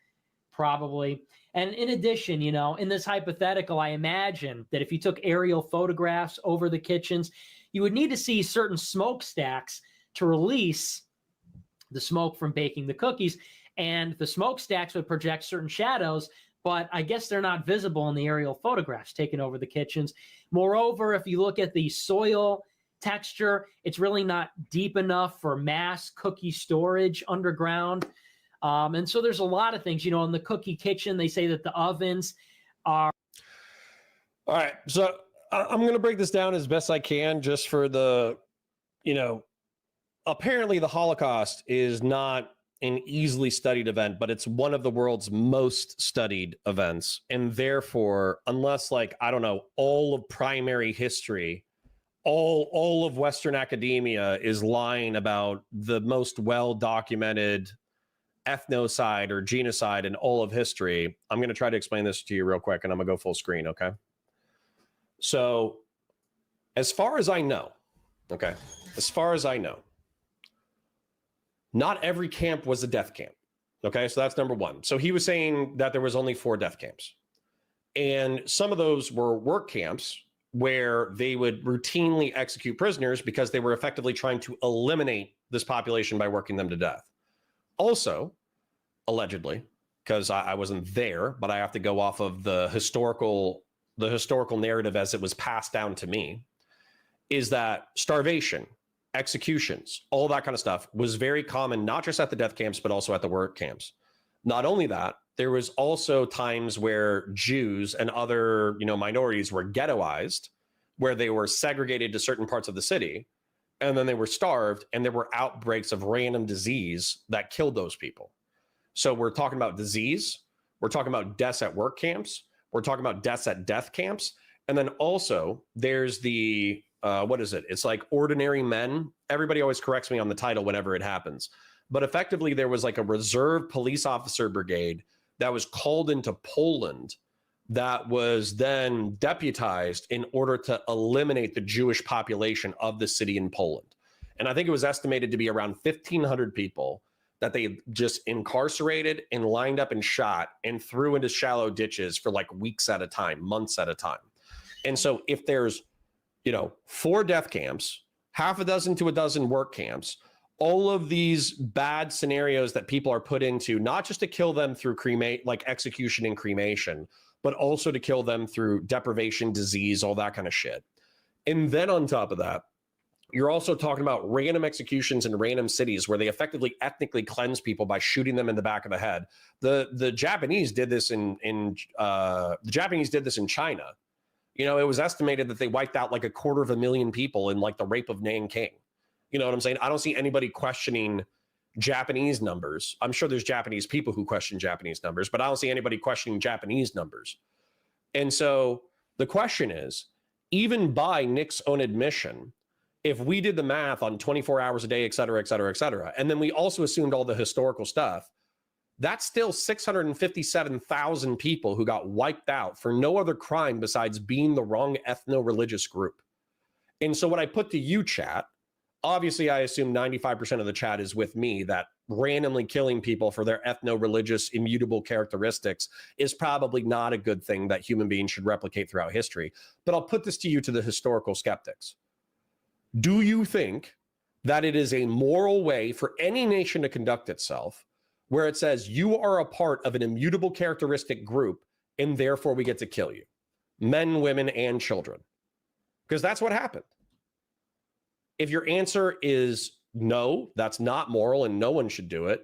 [SPEAKER 5] probably. And in addition, you know, in this hypothetical, I imagine that if you took aerial photographs over the kitchens, you would need to see certain smokestacks to release the smoke from baking the cookies. And the smokestacks would project certain shadows, but I guess they're not visible in the aerial photographs taken over the kitchens. Moreover, if you look at the soil texture, it's really not deep enough for mass cookie storage underground. And so there's a lot of things, you know, in the cookie kitchen, they say that the ovens are.
[SPEAKER 1] All right. So I'm going to break this down as best I can just for the, you know, apparently the Holocaust is not an easily studied event, but it's one of the world's most studied events. And therefore, unless like, I don't know, all of primary history, all of Western academia is lying about the most well-documented ethnocide or genocide in all of history. I'm going to try to explain this to you real quick, and I'm going to go full screen, okay? So, as far as I know, not every camp was a death camp, okay? So that's number one. So he was saying that there was only 4 death camps. And some of those were work camps where they would routinely execute prisoners because they were effectively trying to eliminate this population by working them to death. Also, allegedly, because I wasn't there, but I have to go off of the historical narrative as it was passed down to me, is that starvation executions, all that kind of stuff was very common, not just at the death camps, but also at the work camps. Not only that, there was also times where Jews and other, minorities were ghettoized, where they were segregated to certain parts of the city, and then they were starved, and there were outbreaks of random disease that killed those people. So we're talking about disease, we're talking about deaths at work camps, we're talking about deaths at death camps, and then also there's the, what is it? It's like ordinary men. Everybody always corrects me on the title whenever it happens. But effectively, there was like a reserve police officer brigade that was called into Poland that was then deputized in order to eliminate the Jewish population of the city in Poland. And I think it was estimated to be around 1,500 people that they just incarcerated and lined up and shot and threw into shallow ditches for like weeks at a time, months at a time. And so if there's, 4 death camps, half a dozen to a dozen work camps, all of these bad scenarios that people are put into, not just to kill them through execution and cremation, but also to kill them through deprivation, disease, all that kind of shit. And then on top of that, you're also talking about random executions in random cities where they effectively ethnically cleanse people by shooting them in the back of the head. The Japanese did this in China. It was estimated that they wiped out like 250,000 people in like the rape of Nanking. You know what I'm saying? I don't see anybody questioning Japanese numbers. I'm sure there's Japanese people who question Japanese numbers, but I don't see anybody questioning Japanese numbers. And so the question is, even by Nick's own admission, if we did the math on 24 hours a day, et cetera, et cetera, et cetera, and then we also assumed all the historical stuff, that's still 657,000 people who got wiped out for no other crime besides being the wrong ethno-religious group. And so what I put to you, chat, obviously I assume 95% of the chat is with me, that randomly killing people for their ethno-religious immutable characteristics is probably not a good thing that human beings should replicate throughout history. But I'll put this to you, to the historical skeptics. Do you think that it is a moral way for any nation to conduct itself where it says you are a part of an immutable characteristic group and therefore we get to kill you? Men, women, and children. Because that's what happened. If your answer is no, that's not moral and no one should do it,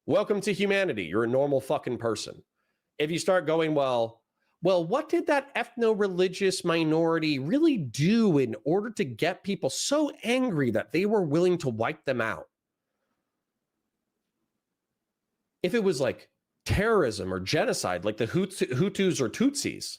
[SPEAKER 1] welcome to humanity. You're a normal fucking person. If you start going, well, what did that ethno-religious minority really do in order to get people so angry that they were willing to wipe them out? If it was like terrorism or genocide, like the Hutus or Tutsis,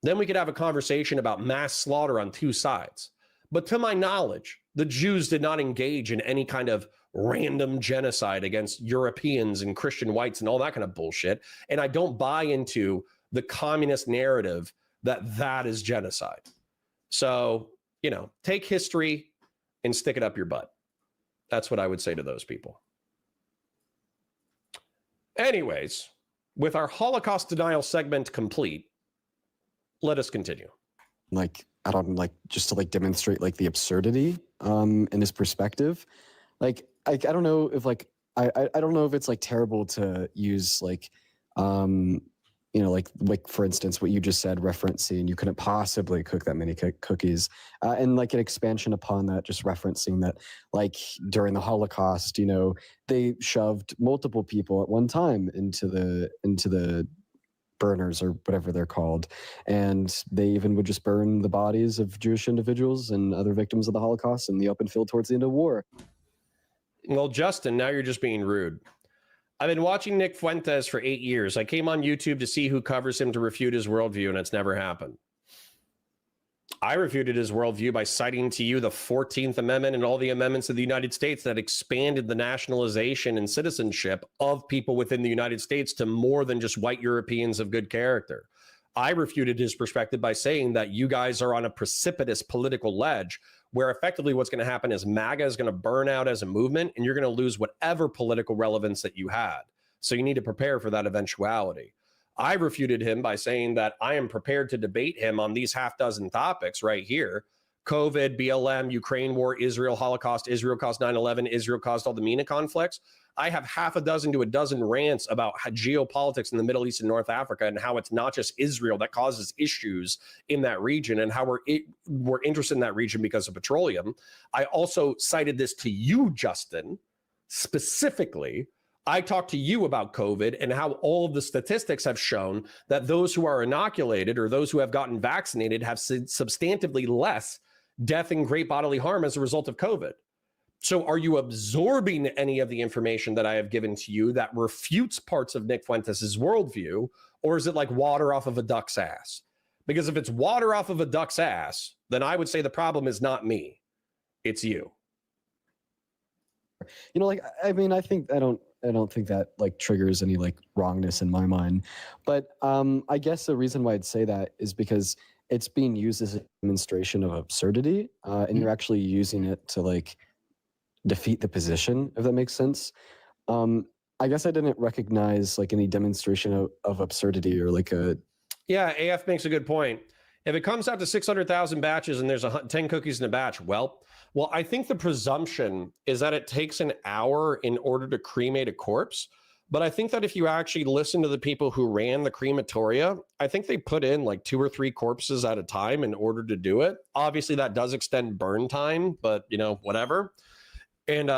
[SPEAKER 1] then we could have a conversation about mass slaughter on two sides. But to my knowledge, the Jews did not engage in any kind of random genocide against Europeans and Christian whites and all that kind of bullshit. And I don't buy into the communist narrative that is genocide. So, take history and stick it up your butt. That's what I would say to those people. Anyways, with our Holocaust denial segment complete, let us continue. Just to demonstrate the absurdity in his perspective. I don't know if I don't know if it's terrible to use for instance what you just said, referencing you couldn't possibly cook that many cookies, and an expansion upon that, just referencing that during the Holocaust, they shoved multiple people at one time into the burners or whatever they're called, and they even would just burn the bodies of Jewish individuals and other victims of the Holocaust in the open field towards the end of war. Well, Justin, now you're just being rude. I've been watching Nick Fuentes for 8 years. I came on YouTube to see who covers him to refute his worldview, and it's never happened. I refuted his worldview by citing to you the 14th Amendment and all the amendments of the United States that expanded the nationalization and citizenship of people within the United States to more than just white Europeans of good character. I refuted his perspective by saying that you guys are on a precipitous political ledge where effectively what's going to happen is MAGA is going to burn out as a movement and you're going to lose whatever political relevance that you had. So you need to prepare for that eventuality. I refuted him by saying that I am prepared to debate him on these half dozen topics right here. COVID, BLM, Ukraine war, Israel, Holocaust, Israel caused 9/11, Israel caused all the MENA conflicts. I have half a dozen to a dozen rants about how geopolitics in the Middle East and North Africa and how it's not just Israel that causes issues in that region and how we're interested in that region because of petroleum. I also cited this to you, Justin, specifically. I talked to you about COVID and how all of the statistics have shown that those who are inoculated or those who have gotten vaccinated have substantively less death and great bodily harm as a result of COVID. So are you absorbing any of the information that I have given to you that refutes parts of Nick Fuentes' worldview, or is it like water off of a duck's ass? Because if it's water off of a duck's ass, then I would say the problem is not me, it's you.
[SPEAKER 4] You know, like, I mean, I don't think that like triggers any like wrongness in my mind. But I guess the reason why I'd say that is because it's being used as a demonstration of absurdity, and you're actually using it to like defeat the position, if that makes sense. I guess I didn't recognize like any demonstration of absurdity or like a...
[SPEAKER 1] Yeah, AF makes a good point. If it comes out to 600,000 batches and there's 10 cookies in a batch, well, I think the presumption is that it takes an hour in order to cremate a corpse. But I think that if you actually listen to the people who ran the crematoria, I think they put in like 2 or 3 corpses at a time in order to do it. Obviously, that does extend burn time, but you know, whatever. And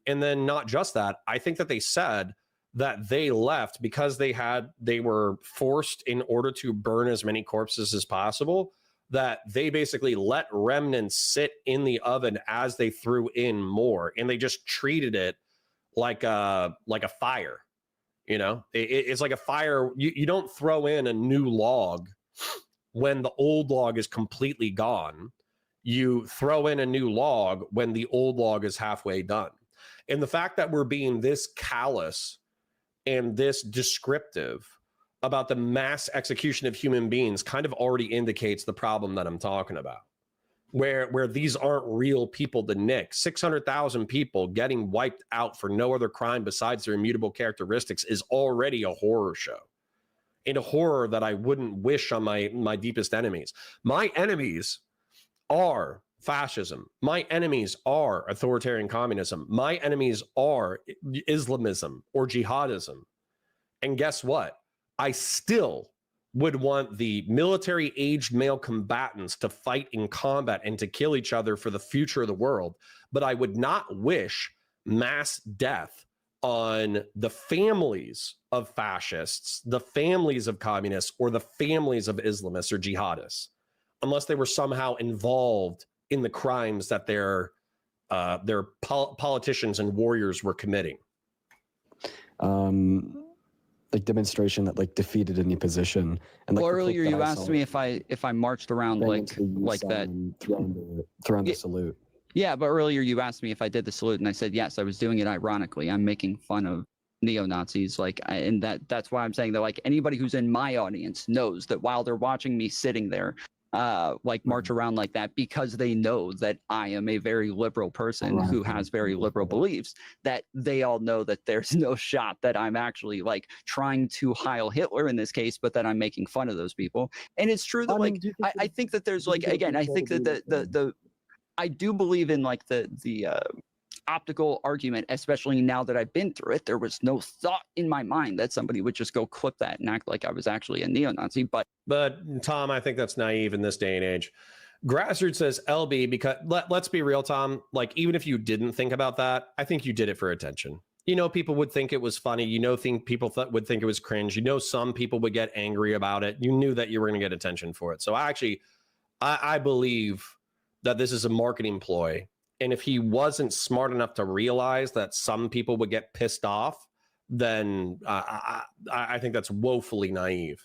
[SPEAKER 1] then not just that, I think that they said that they left because they were forced in order to burn as many corpses as possible, that they basically let remnants sit in the oven as they threw in more, and they just treated it like a fire. You know, it's like a fire. You don't throw in a new log when the old log is completely gone. You throw in a new log when the old log is halfway done. And the fact that we're being this callous and this descriptive about the mass execution of human beings kind of already indicates the problem that I'm talking about, where these aren't real people to nick. 600,000 people getting wiped out for no other crime besides their immutable characteristics is already a horror show, and a horror that I wouldn't wish on my deepest enemies. My enemies are fascism. My enemies are authoritarian communism. My enemies are Islamism or jihadism. And guess what? I still would want the military-aged male combatants to fight in combat and to kill each other for the future of the world. But I would not wish mass death on the families of fascists, the families of communists, or the families of Islamists or jihadists, unless they were somehow involved in the crimes that their politicians and warriors were committing.
[SPEAKER 4] Like demonstration that like defeated any position. And like,
[SPEAKER 2] well, earlier you asked me if I marched around like that,
[SPEAKER 4] throwing the salute.
[SPEAKER 2] Yeah, but earlier you asked me if I did the salute, and I said yes. I was doing it ironically. I'm making fun of neo-Nazis, and that's why I'm saying that like anybody who's in my audience knows that while they're watching me sitting there, march around like that, because they know that I am a very liberal person who has very liberal beliefs, that they all know that there's no shot that I'm actually like trying to Heil Hitler in this case, but that I'm making fun of those people. And it's true that I think that there's like, again, I think that I do believe in like the optical argument, especially now that I've been through it. There was no thought in my mind that somebody would just go clip that and act like I was actually a neo-Nazi. But
[SPEAKER 1] Tom, I think that's naive in this day and age. Grassroots says LB, because let's be real, Tom, like even if you didn't think about that, I think you did it for attention. You know, people would think it was funny. You know, people would think it was cringe. You know, some people would get angry about it. You knew that you were going to get attention for it. So I believe that this is a marketing ploy. And if he wasn't smart enough to realize that some people would get pissed off, then I think that's woefully naive.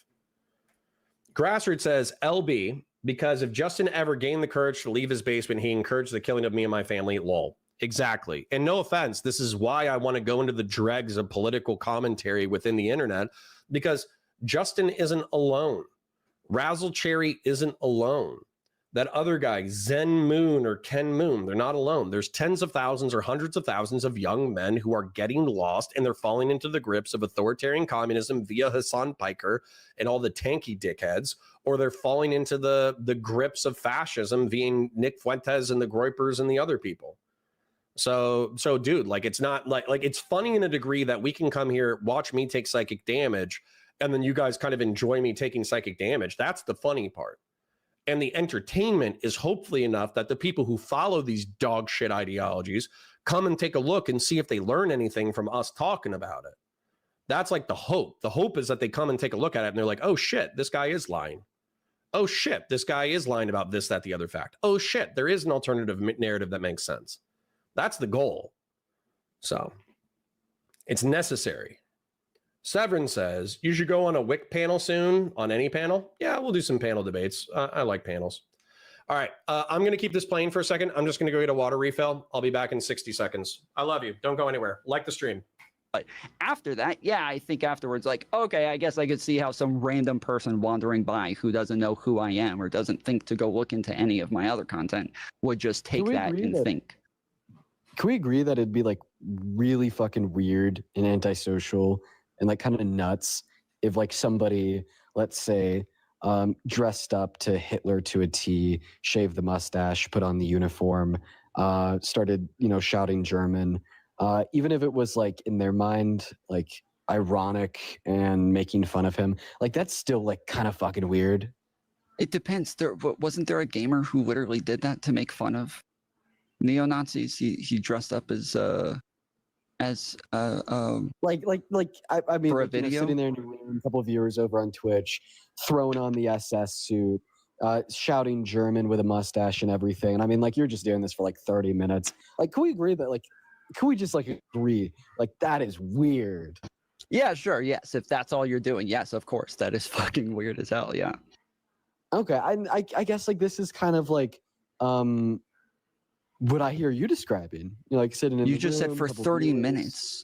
[SPEAKER 1] Grassroots says, LB, because if Justin ever gained the courage to leave his basement, he encouraged the killing of me and my family, lol. Exactly. And no offense, this is why I want to go into the dregs of political commentary within the internet, because Justin isn't alone. Razzle Cherry isn't alone. That other guy, Zen Moon or Ken Moon, they're not alone. There's tens of thousands or hundreds of thousands of young men who are getting lost, and they're falling into the grips of authoritarian communism via Hassan Piker and all the tanky dickheads, or they're falling into the grips of fascism via Nick Fuentes and the Groypers and the other people. So dude, like it's not like it's funny in a degree that we can come here, watch me take psychic damage, and then you guys kind of enjoy me taking psychic damage. That's the funny part. And the entertainment is hopefully enough that the people who follow these dog shit ideologies come and take a look and see if they learn anything from us talking about it. That's like the hope. The hope is that they come and take a look at it and they're like, oh shit, this guy is lying. Oh shit, this guy is lying about this, that, the other fact. Oh shit, there is an alternative narrative that makes sense. That's the goal. So it's necessary. Severin says, you should go on a WIC panel soon, on any panel. Yeah, we'll do some panel debates. I like panels. All right, I'm going to keep this playing for a second. I'm just going to go get a water refill. I'll be back in 60 seconds. I love you. Don't go anywhere. Like the stream.
[SPEAKER 2] But after that, yeah, I think afterwards, like, okay, I guess I could see how some random person wandering by who doesn't know who I am or doesn't think to go look into any of my other content would just take that and think.
[SPEAKER 4] Can we agree that it'd be like really fucking weird and antisocial and like kind of nuts if like somebody, let's say, dressed up to Hitler to a T, shaved the mustache, put on the uniform, started, shouting German, even if it was like in their mind, like ironic and making fun of him, like that's still like kind of fucking weird.
[SPEAKER 2] It depends. Wasn't there a gamer who literally did that to make fun of neo-Nazis? He dressed up as I mean,
[SPEAKER 4] for a
[SPEAKER 2] like, video?
[SPEAKER 4] sitting there, and a couple of viewers over on Twitch, throwing on the SS suit, shouting German with a mustache and everything. And I mean, like, you're just doing this for like 30 minutes. Like, can we agree that, like, can we just like agree, like, that is weird?
[SPEAKER 2] Yeah, sure. Yes, if that's all you're doing, yes, of course, that is fucking weird as hell. Yeah.
[SPEAKER 4] Okay, I guess like this is kind of like what I hear you describing. You're like sitting in.
[SPEAKER 2] You
[SPEAKER 4] the
[SPEAKER 2] just
[SPEAKER 4] room,
[SPEAKER 2] said for
[SPEAKER 4] couple
[SPEAKER 2] 30
[SPEAKER 4] viewers.
[SPEAKER 2] minutes.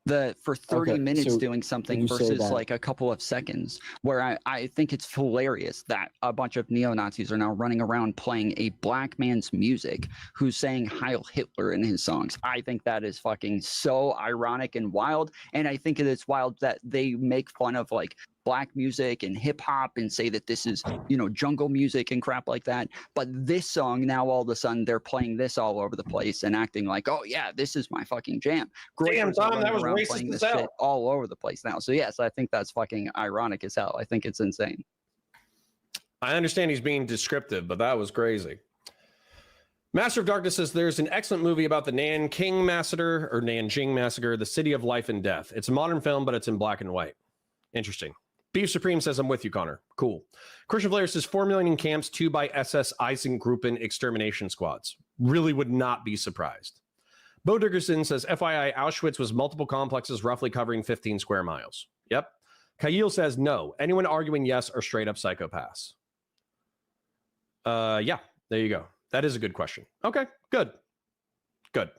[SPEAKER 2] For 30
[SPEAKER 4] Okay,
[SPEAKER 2] minutes
[SPEAKER 4] so
[SPEAKER 2] doing something
[SPEAKER 4] you say
[SPEAKER 2] versus
[SPEAKER 4] that-
[SPEAKER 2] like a couple of seconds, where I think it's hilarious that a bunch of neo-Nazis are now running around playing a black man's music who's saying Heil Hitler in his songs. I think that is fucking so ironic and wild. And I think it is wild that they make fun of like black music and hip hop and say that this is, jungle music and crap like that. But this song, now all of a sudden they're playing this all over the place and acting like, oh yeah, this is my fucking jam.
[SPEAKER 1] Damn, Tom, that was
[SPEAKER 2] around
[SPEAKER 1] racist
[SPEAKER 2] playing
[SPEAKER 1] as
[SPEAKER 2] this
[SPEAKER 1] hell.
[SPEAKER 2] shit all over the place now. So yes, I think that's fucking ironic as hell. I think it's insane.
[SPEAKER 1] I understand he's being descriptive, but that was crazy. Master of Darkness says there's an excellent movie about the Nanjing Massacre, the City of Life and Death. It's a modern film, but it's in black and white. Interesting. Beef Supreme says, I'm with you, Connor. Cool. Christian Blair says 4 million in camps, 2 by SS Eisengruppen extermination squads. Really would not be surprised. Bo Dickerson says, FYI, Auschwitz was multiple complexes roughly covering 15 square miles. Yep. Kyle says, no. Anyone arguing yes are straight up psychopaths. Yeah, there you go. That is a good question. Okay, good. Good.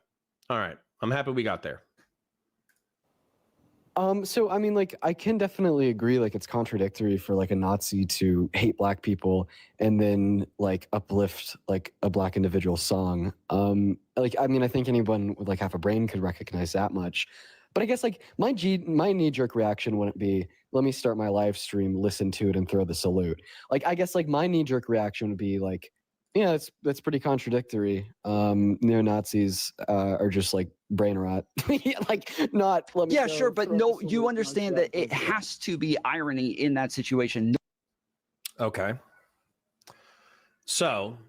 [SPEAKER 1] All right. I'm happy we got there.
[SPEAKER 4] So I mean, like, I can definitely agree, like, it's contradictory for like a Nazi to hate black people and then like uplift like a black individual song. Like, I mean, I think anyone with like half a brain could recognize that much. But I guess like my knee-jerk reaction wouldn't be, let me start my live stream, listen to it, and throw the salute. Like, I guess like my knee-jerk reaction would be like, yeah, that's pretty contradictory. Neo-Nazis are just like brain rot. Like, not let me.
[SPEAKER 2] Yeah,
[SPEAKER 4] go,
[SPEAKER 2] sure, but
[SPEAKER 4] throw
[SPEAKER 2] no,
[SPEAKER 4] the
[SPEAKER 2] you
[SPEAKER 4] salute,
[SPEAKER 2] understand
[SPEAKER 4] punch
[SPEAKER 2] that it has to be irony in that situation.
[SPEAKER 1] Okay. So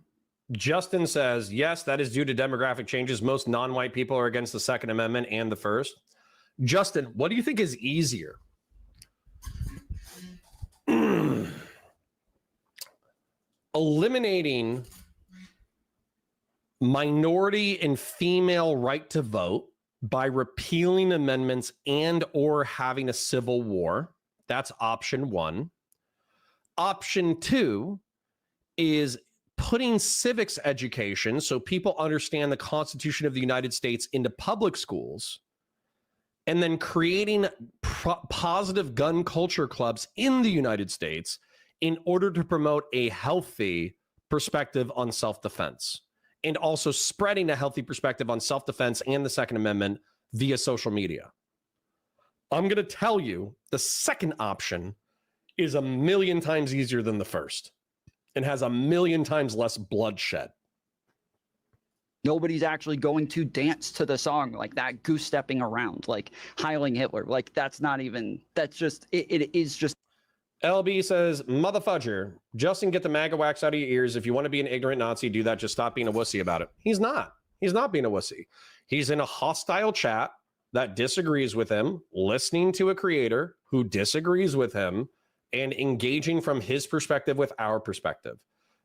[SPEAKER 1] Justin says, yes, that is due to demographic changes. Most non-white people are against the Second Amendment and the First. Justin, what do you think is easier? Eliminating minority and female right to vote by repealing amendments and or having a civil war. That's option 1. Option 2 is putting civics education so people understand the Constitution of the United States into public schools, and then creating positive gun culture clubs in the United States in order to promote a healthy perspective on self-defense, and also spreading a healthy perspective on self-defense and the Second Amendment via social media. I'm going to tell you the second option is 1,000,000 times easier than the first and has 1,000,000 times less bloodshed.
[SPEAKER 2] Nobody's actually going to dance to the song like that, goose stepping around, like Heiling Hitler. Like that's not even, that's just, it is just.
[SPEAKER 1] LB says, motherfudger, Justin, get the MAGA wax out of your ears. If you want to be an ignorant Nazi, do that. Just stop being a wussy about it. He's not. He's not being a wussy. He's in a hostile chat that disagrees with him, listening to a creator who disagrees with him, and engaging from his perspective with our perspective.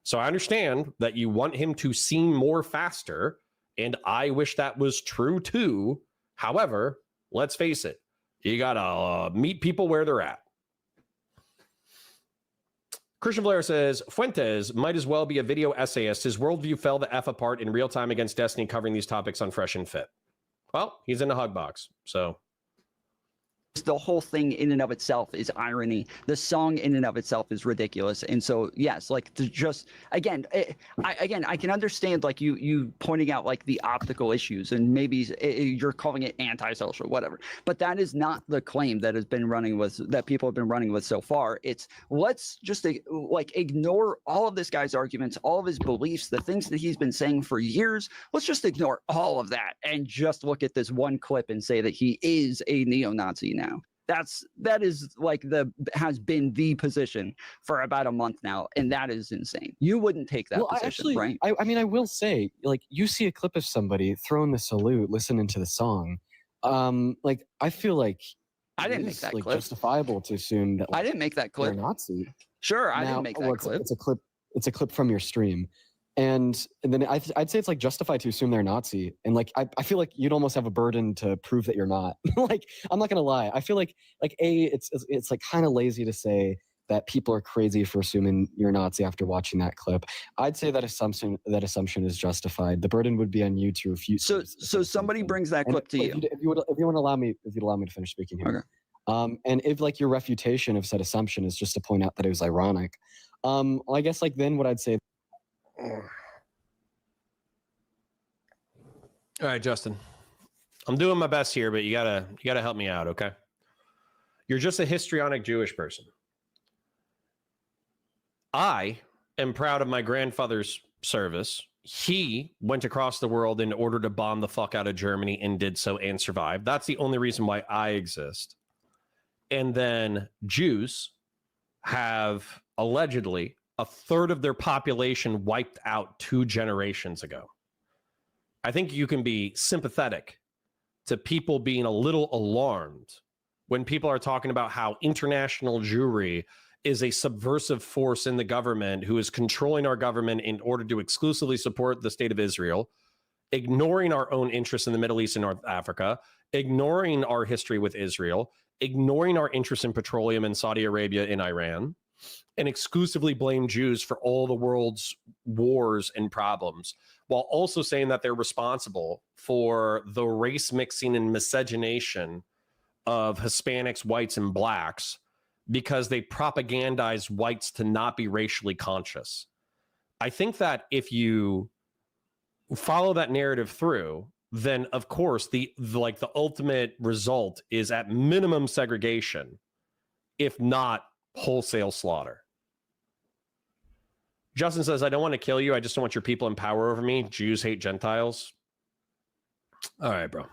[SPEAKER 1] So I understand that you want him to sing more faster, and I wish that was true too. However, let's face it, you gotta meet people where they're at. Christian Blair says, Fuentes might as well be a video essayist. His worldview fell the F apart in real time against Destiny, covering these topics on Fresh and Fit. Well, he's in the hug box, so.
[SPEAKER 2] The whole thing in and of itself is irony. The song in and of itself is ridiculous. And so, yes, like to just, again, I can understand like you pointing out like the optical issues and maybe you're calling it antisocial, whatever. But that is not the claim that has been running with, that people have been running with so far. It's let's just like ignore all of this guy's arguments, all of his beliefs, the things that he's been saying for years. Let's just ignore all of that and just look at this one clip and say that he is a neo-Nazi now. That is like has been the position for about a month now, and that is insane. You wouldn't take that position, right?
[SPEAKER 4] I mean, I will say, like, you see a clip of somebody throwing the salute, listening to the song. Like, I feel like
[SPEAKER 2] I didn't make that clip.
[SPEAKER 4] Justifiable to assume that
[SPEAKER 2] I didn't make that clip.
[SPEAKER 4] You're a Nazi.
[SPEAKER 2] Sure, I didn't make that clip.
[SPEAKER 4] It's a clip. It's a clip from your stream. And then I'd say it's like justified to assume they're Nazi. And like, I feel like you'd almost have a burden to prove that you're not. Like, I'm not going to lie. I feel like it's like kind of lazy to say that people are crazy for assuming you're Nazi after watching that clip. I'd say that assumption is justified. The burden would be on you to refute.
[SPEAKER 2] So somebody brings that clip to you.
[SPEAKER 4] If you would allow me to finish speaking here.
[SPEAKER 2] Okay.
[SPEAKER 4] And if like your refutation of said assumption is just to point out that it was ironic, well, I guess like then what I'd say.
[SPEAKER 1] All right, Justin, I'm doing my best here, but you gotta help me out, okay? You're just a histrionic Jewish person. I am proud of my grandfather's service. He went across the world in order to bomb the fuck out of Germany and did so and survived. That's the only reason why I exist. And then Jews have allegedly a third of their population wiped out 2 generations ago. I think you can be sympathetic to people being a little alarmed when people are talking about how international Jewry is a subversive force in the government who is controlling our government in order to exclusively support the state of Israel, ignoring our own interests in the Middle East and North Africa, ignoring our history with Israel, ignoring our interests in petroleum in Saudi Arabia and Iran, and exclusively blame Jews for all the world's wars and problems, while also saying that they're responsible for the race mixing and miscegenation of Hispanics, whites, and blacks because they propagandize whites to not be racially conscious. I think that if you follow that narrative through, then of course the ultimate result is at minimum segregation, if not wholesale slaughter. Justin says, I don't want to kill you. I just don't want your people in power over me. Jews hate Gentiles. All right, bro.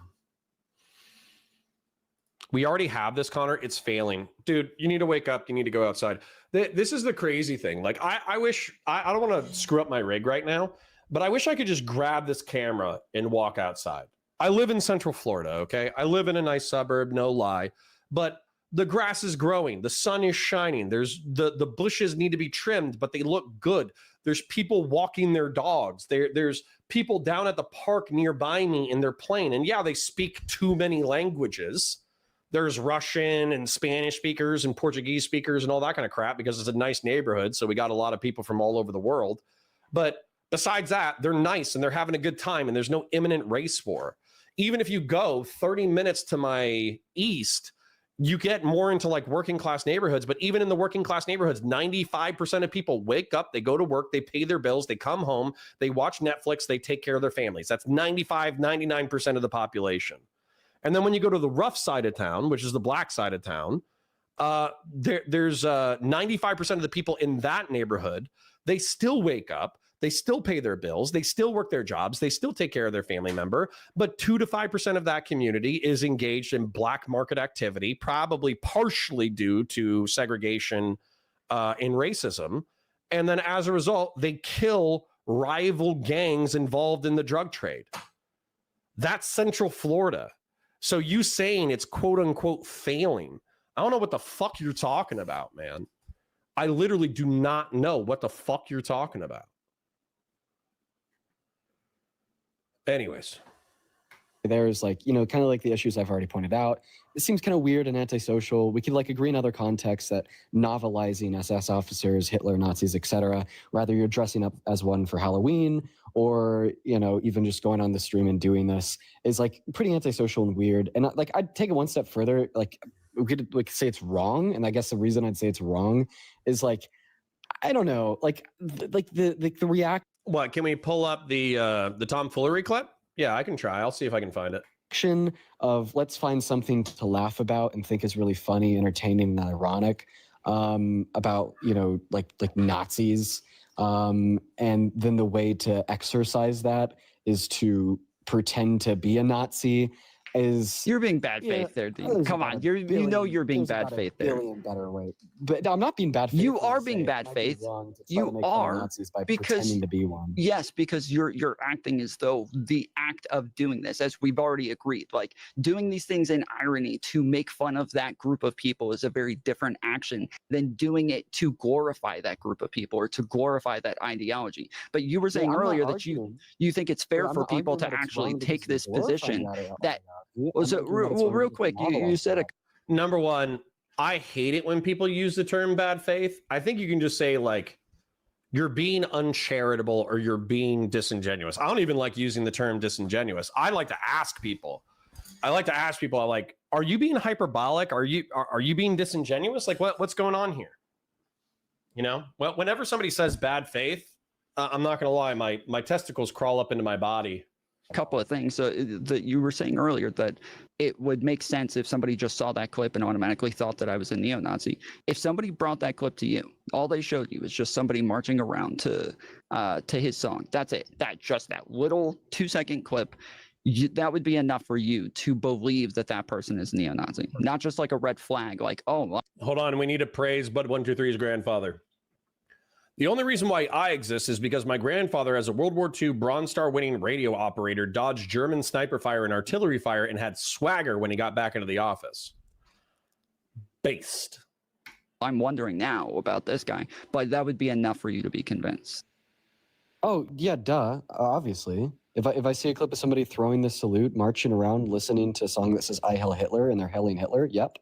[SPEAKER 1] We already have this, Connor. It's failing. Dude, you need to wake up. You need to go outside. This is the crazy thing. Like, I wish, I don't want to screw up my rig right now, but I wish I could just grab this camera and walk outside. I live in Central Florida, okay? I live in a nice suburb, no lie. But the grass is growing. The sun is shining. There's the bushes need to be trimmed, but they look good. There's people walking their dogs. There's people down at the park nearby me and they're playing. And yeah, they speak too many languages. There's Russian and Spanish speakers and Portuguese speakers and all that kind of crap because it's a nice neighborhood. So we got a lot of people from all over the world. But besides that, they're nice and they're having a good time and there's no imminent race war. Even if you go 30 minutes to my east, you get more into like working class neighborhoods, but even in the working class neighborhoods, 95% of people wake up, they go to work, they pay their bills, they come home, they watch Netflix, they take care of their families. That's 99% of the population. And then when you go to the rough side of town, which is the black side of town, there's 95% of the people in that neighborhood, they still wake up, They still pay their bills. They still work their jobs. They still take care of their family member. But 2 to 5% of that community is engaged in black market activity, probably partially due to segregation and racism. And then as a result, they kill rival gangs involved in the drug trade. That's Central Florida. So you saying it's quote unquote failing, I don't know what the fuck you're talking about, man. I literally do not know what the fuck you're talking about. Anyways.
[SPEAKER 4] There's like, you know, kind of like the issues I've already pointed out. It seems kind of weird and antisocial. We could like agree in other contexts that novelizing SS officers, Hitler, Nazis, etc., whether you're dressing up as one for Halloween or, you know, even just going on the stream and doing this is like pretty antisocial and weird. And like I'd take it one step further. Like we could like say it's wrong. And I guess the reason I'd say it's wrong is like, I don't know, like the reaction.
[SPEAKER 1] What, can we pull up the tomfoolery clip? Yeah, I can try. I'll see if I can find it.
[SPEAKER 4] Of let's find something to laugh about and think is really funny, entertaining, and ironic about, you know, like Nazis. And then the way to exercise that is to pretend to be a Nazi.
[SPEAKER 2] You're being bad faith there, Dean. Come on, you're being bad faith there.
[SPEAKER 4] Better way. But I'm not being bad faith.
[SPEAKER 2] You are being bad faith. You are, because
[SPEAKER 4] pretending to be one.
[SPEAKER 2] Yes, because you're acting as though the act of doing this, as we've already agreed, like doing these things in irony to make fun of that group of people is a very different action than doing it to glorify that group of people or to glorify that ideology. But you were saying earlier that you think it's fair for people to actually take this position that. Real quick, you said
[SPEAKER 1] Number one, I hate it when people use the term bad faith. I think you can just say like you're being uncharitable or you're being disingenuous. I don't even like using the term disingenuous. I like to ask people. I'm like, are you being hyperbolic? Are you being disingenuous? Like what's going on here? You know, well, whenever somebody says bad faith, I'm not going to lie, my testicles crawl up into my body.
[SPEAKER 2] Couple of things that you were saying earlier, that it would make sense if somebody just saw that clip and automatically thought that I was a neo-Nazi. If somebody brought that clip to you, all they showed you is just somebody marching around to his song. That's it. That little 2-second clip. That would be enough for you to believe that person is neo-Nazi, not just like a red flag. Like, oh,
[SPEAKER 1] hold on, we need to praise Bud 123's grandfather. The only reason why I exist is because my grandfather, as a World War II Bronze Star winning radio operator, dodged German sniper fire and artillery fire and had swagger when he got back into the office. Based.
[SPEAKER 2] I'm wondering now about this guy, but that would be enough for you to be convinced.
[SPEAKER 4] Oh, yeah, duh. Obviously. If I see a clip of somebody throwing the salute, marching around, listening to a song that says I hail Hitler and they're hailing Hitler, yep.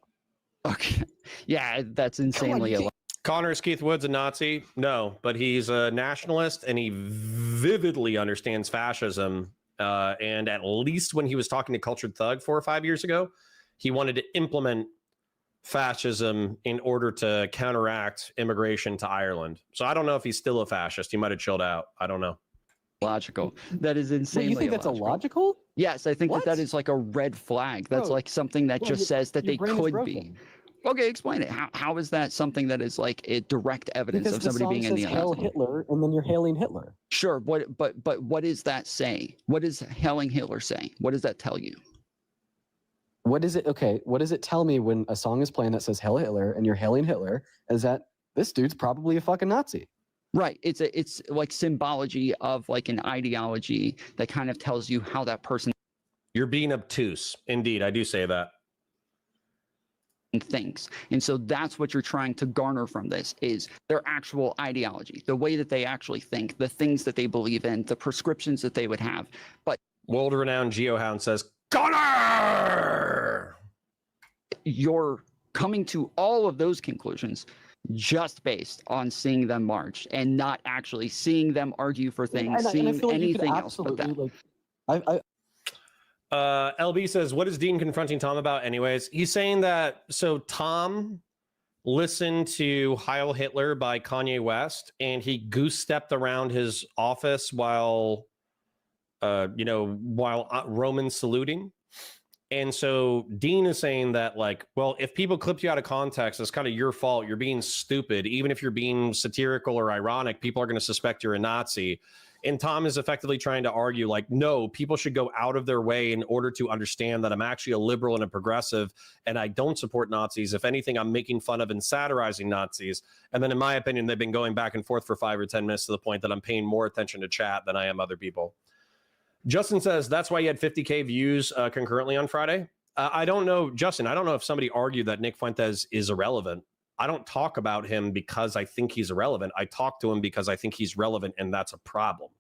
[SPEAKER 2] Okay. Yeah, that's insanely
[SPEAKER 1] Connor, is Keith Woods a Nazi? No, but he's a nationalist and he vividly understands fascism. And at least when he was talking to Cultured Thug 4 or 5 years ago, he wanted to implement fascism in order to counteract immigration to Ireland. So I don't know if he's still a fascist. He might have chilled out. I don't know.
[SPEAKER 2] Logical. That is insanely.
[SPEAKER 4] You think that's illogical?
[SPEAKER 2] Yes, I think that is like a red flag. That's like something that just says that they could be. Okay, explain it. How is that something that is like a direct evidence of somebody being in the
[SPEAKER 4] hail Hitler, and then you're hailing Hitler.
[SPEAKER 2] Sure, but what does that say? What does hailing Hitler say? What does that tell you?
[SPEAKER 4] What is it? Okay, what does it tell me when a song is playing that says hail Hitler and you're hailing Hitler? Is that this dude's probably a fucking Nazi?
[SPEAKER 2] Right. It's like symbology of like an ideology that kind of tells you how that person.
[SPEAKER 1] You're being obtuse. Indeed, I do say that.
[SPEAKER 2] Thinks. And so that's what you're trying to garner from this is their actual ideology, the way that they actually think, the things that they believe in, the prescriptions that they would have. But
[SPEAKER 1] world-renowned GeoHound says, Connor!
[SPEAKER 2] You're coming to all of those conclusions just based on seeing them march and not actually seeing them argue for things, seeing anything else but that.
[SPEAKER 1] LB says, what is Dean confronting Tom about anyways? He's saying that, so Tom listened to Heil Hitler by Kanye West and he goose-stepped around his office while Roman saluting. And so Dean is saying that, like, well, if people clipped you out of context, it's kind of your fault. You're being stupid. Even if you're being satirical or ironic, people are going to suspect you're a Nazi. And Tom is effectively trying to argue, like, no, people should go out of their way in order to understand that I'm actually a liberal and a progressive, and I don't support Nazis. If anything, I'm making fun of and satirizing Nazis. And then, in my opinion, they've been going back and forth for 5 or 10 minutes to the point that I'm paying more attention to chat than I am other people. Justin says that's why you had 50K views concurrently on Friday. I don't know, Justin. I don't know if somebody argued that Nick Fuentes is irrelevant. I don't talk about him because I think he's irrelevant. I talk to him because I think he's relevant, and that's a problem.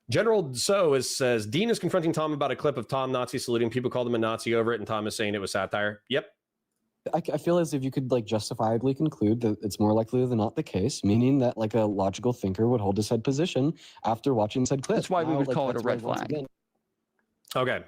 [SPEAKER 1] General says, Dean is confronting Tom about a clip of Tom Nazi saluting. People called him a Nazi over it, and Tom is saying it was satire. Yep.
[SPEAKER 4] I feel as if you could like justifiably conclude that it's more likely than not the case, meaning that like a logical thinker would hold a said position after watching said clip.
[SPEAKER 2] That's why we would call it a
[SPEAKER 4] that's why
[SPEAKER 2] red
[SPEAKER 4] once
[SPEAKER 2] flag.
[SPEAKER 4] again-
[SPEAKER 1] Okay.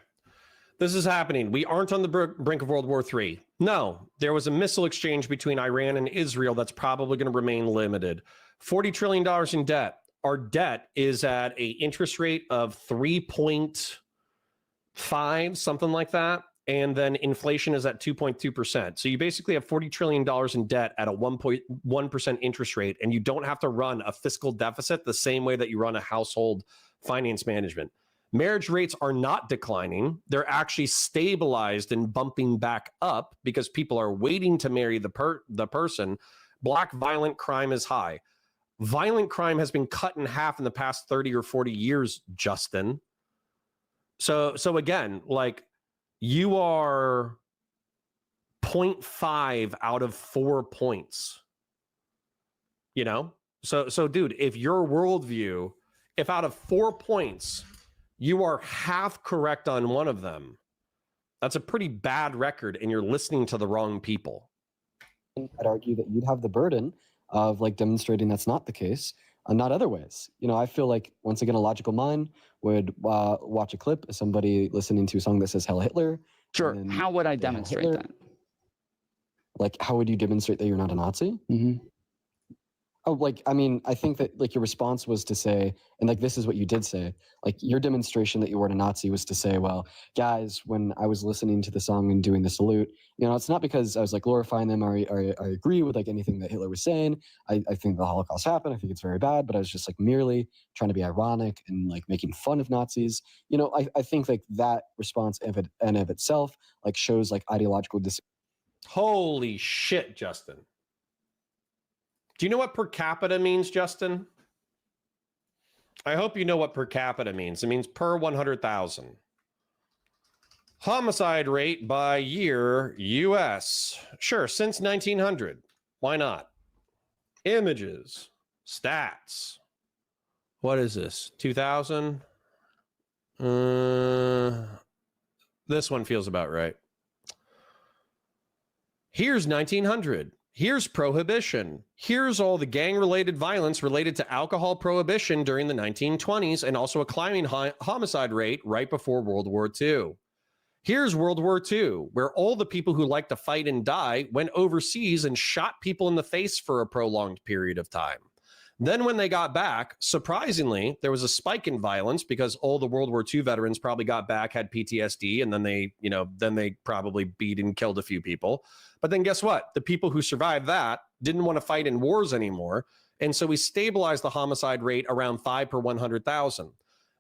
[SPEAKER 1] This is happening. We aren't on the brink of World War III. No, there was a missile exchange between Iran and Israel that's probably going to remain limited. $40 trillion in debt. Our debt is at an interest rate of 3.5, something like that. And then inflation is at 2.2%. So you basically have $40 trillion in debt at a 1.1% interest rate, and you don't have to run a fiscal deficit the same way that you run a household finance management. Marriage rates are not declining. They're actually stabilized and bumping back up because people are waiting to marry the person. Black violent crime is high. Violent crime has been cut in half in the past 30 or 40 years, Justin. So again, like, you are 0.5 out of 4 points, you know? So dude, if your worldview, if out of 4 points, you are half correct on one of them, that's a pretty bad record, and you're listening to the wrong people.
[SPEAKER 4] I'd argue that you'd have the burden of like demonstrating that's not the case, not other ways. You know, I feel like once again, a logical mind would watch a clip of somebody listening to a song that says "Hell Hitler."
[SPEAKER 2] Sure.
[SPEAKER 4] and then
[SPEAKER 2] How would I
[SPEAKER 4] say, "Hell
[SPEAKER 2] demonstrate
[SPEAKER 4] Hitler."
[SPEAKER 2] that?
[SPEAKER 4] Like, how would you demonstrate that you're not a Nazi? Oh, like, I mean, I think that like your response was to say, and like this is what you did say, like your demonstration that you weren't a Nazi was to say, well, guys, when I was listening to the song and doing the salute, you know, it's not because I was like glorifying them or I agree with like anything that Hitler was saying. I think the Holocaust happened. I think it's very bad, but I was just like merely trying to be ironic and like making fun of Nazis. You know, I think like that response in and of itself like shows like ideological
[SPEAKER 1] Holy shit, Justin. Do you know what per capita means, Justin? I hope you know what per capita means. It means per 100,000. Homicide rate by year, US. Sure, since 1900. Why not? Images, stats. What is this? 2000? This one feels about right. Here's 1900. Here's prohibition. Here's all the gang-related violence related to alcohol prohibition during the 1920s, and also a climbing homicide rate right before World War II. Here's World War II, where all the people who like to fight and die went overseas and shot people in the face for a prolonged period of time. Then when they got back, surprisingly, there was a spike in violence because all the World War II veterans probably got back, had PTSD, and then they probably beat and killed a few people. But then guess what? The people who survived that didn't want to fight in wars anymore. And so we stabilized the homicide rate around 5 per 100,000.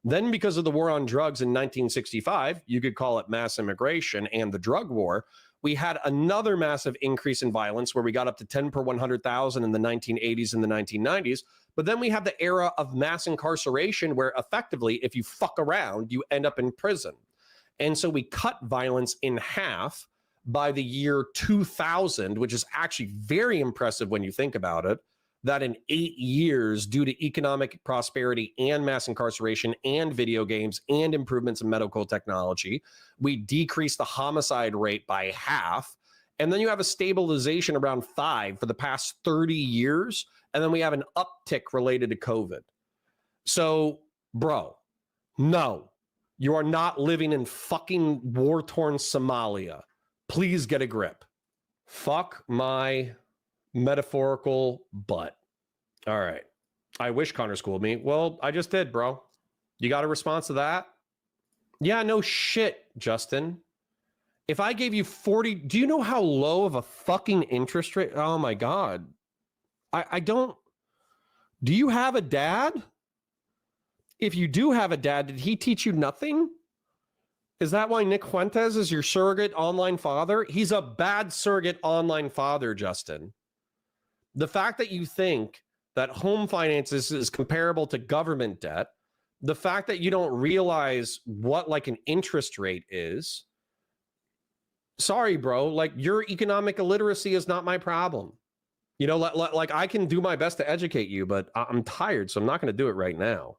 [SPEAKER 1] Then because of the war on drugs in 1965, you could call it mass immigration and the drug war, we had another massive increase in violence where we got up to 10 per 100,000 in the 1980s and the 1990s. But then we have the era of mass incarceration where effectively, if you fuck around, you end up in prison. And so we cut violence in half by the year 2000, which is actually very impressive when you think about it, that in 8 years, due to economic prosperity and mass incarceration and video games and improvements in medical technology, we decreased the homicide rate by half. And then you have a stabilization around 5 for the past 30 years. And then we have an uptick related to COVID. So, bro, no, you are not living in fucking war-torn Somalia. Please get a grip. Fuck my metaphorical butt. All right. I wish Connor schooled me. Well, I just did, bro. You got a response to that? Yeah, no shit, Justin. If I gave you 40, do you know how low of a fucking interest rate? Oh my God. I don't. Do you have a dad? If you do have a dad, did he teach you nothing? Is that why Nick Fuentes is your surrogate online father? He's a bad surrogate online father, Justin. The fact that you think that home finances is comparable to government debt, the fact that you don't realize what like an interest rate is, sorry, bro, like your economic illiteracy is not my problem. You know, like I can do my best to educate you, but I'm tired, so I'm not going to do it right now.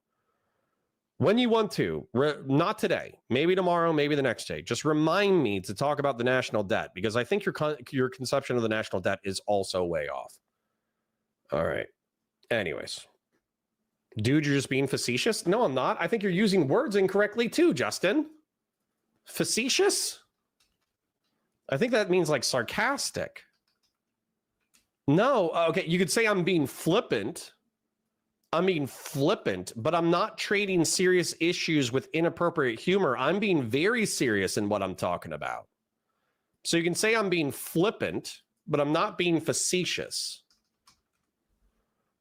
[SPEAKER 1] When you want to, not today, maybe tomorrow, maybe the next day, just remind me to talk about the national debt, because I think your conception of the national debt is also way off. All right. Anyways. Dude, you're just being facetious? No, I'm not. I think you're using words incorrectly too, Justin. Facetious? I think that means like sarcastic. No, okay, you could say I'm being flippant. I'm being flippant, but I'm not trading serious issues with inappropriate humor. I'm being very serious in what I'm talking about. So you can say I'm being flippant, but I'm not being facetious.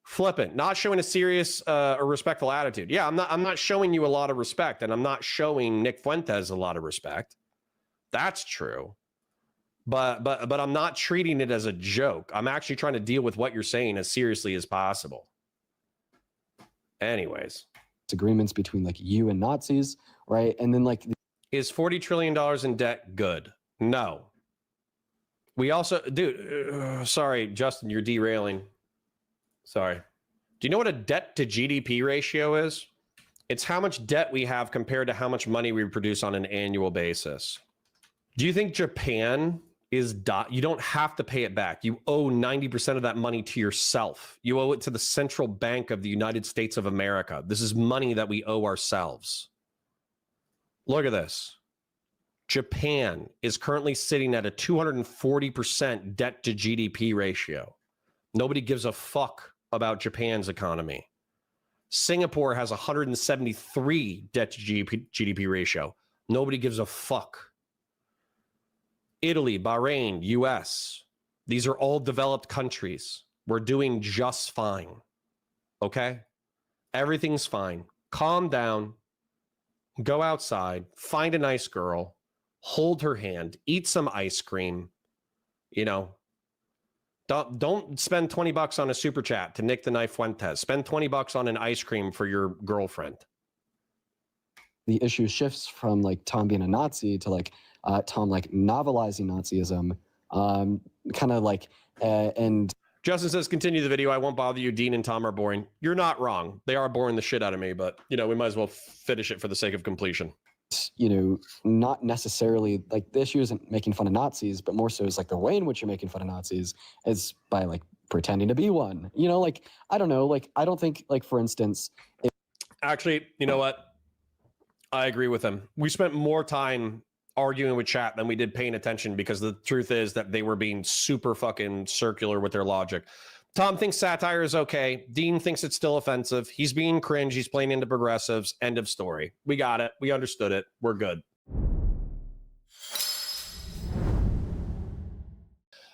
[SPEAKER 1] Flippant, not showing a serious or respectful attitude. Yeah, I'm not showing you a lot of respect, and I'm not showing Nick Fuentes a lot of respect. That's true. But I'm not treating it as a joke. I'm actually trying to deal with what you're saying as seriously as possible. Anyways.
[SPEAKER 4] Agreements between like you and Nazis, right? And then like...
[SPEAKER 1] Is $40 trillion in debt good? No. We also... Dude, sorry, Justin, you're derailing. Sorry. Do you know what a debt to GDP ratio is? It's how much debt we have compared to how much money we produce on an annual basis. Do you think Japan is... You don't have to pay it back. You owe 90% of that money to yourself. You owe it to the central bank of the United States of America. This is money that we owe ourselves. Look at this. Japan is currently sitting at a 240% debt to GDP ratio. Nobody gives a fuck about Japan's economy. Singapore has 173 debt to GDP ratio. Nobody gives a fuck. Italy, Bahrain, US. These are all developed countries. We're doing just fine. Okay? Everything's fine. Calm down. Go outside. Find a nice girl. Hold her hand. Eat some ice cream. You know, don't spend $20 on a super chat to Nick the Knife Fuentes. Spend $20 on an ice cream for your girlfriend.
[SPEAKER 4] The issue shifts from like Tom being a Nazi to like Tom like novelizing Nazism, kind of like and
[SPEAKER 1] Justin says, continue the video. I won't bother you. Dean and Tom are boring. You're not wrong. They are boring the shit out of me, but you know, we might as well finish it for the sake of completion.
[SPEAKER 4] You know, not necessarily like the issue isn't making fun of Nazis, but more so is like the way in which you're making fun of Nazis is by like pretending to be one. You know, like I don't know, like I don't think like for instance,
[SPEAKER 1] actually, you know what? I agree with him. We spent more time arguing with chat than we did paying attention, because the truth is that they were being super fucking circular with their logic. Tom thinks satire is okay. Dean thinks it's still offensive. He's being cringe. He's playing into progressives. End of story. We got it. We understood it. We're good.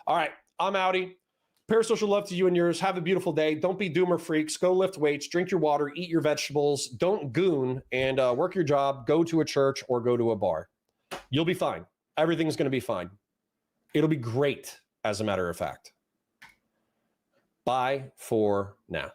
[SPEAKER 1] All right. I'm outie. Parasocial love to you and yours. Have a beautiful day. Don't be doomer freaks. Go lift weights. Drink your water. Eat your vegetables. Don't goon, and work your job. Go to a church or go to a bar. You'll be fine. Everything's going to be fine. It'll be great, as a matter of fact. Bye for now.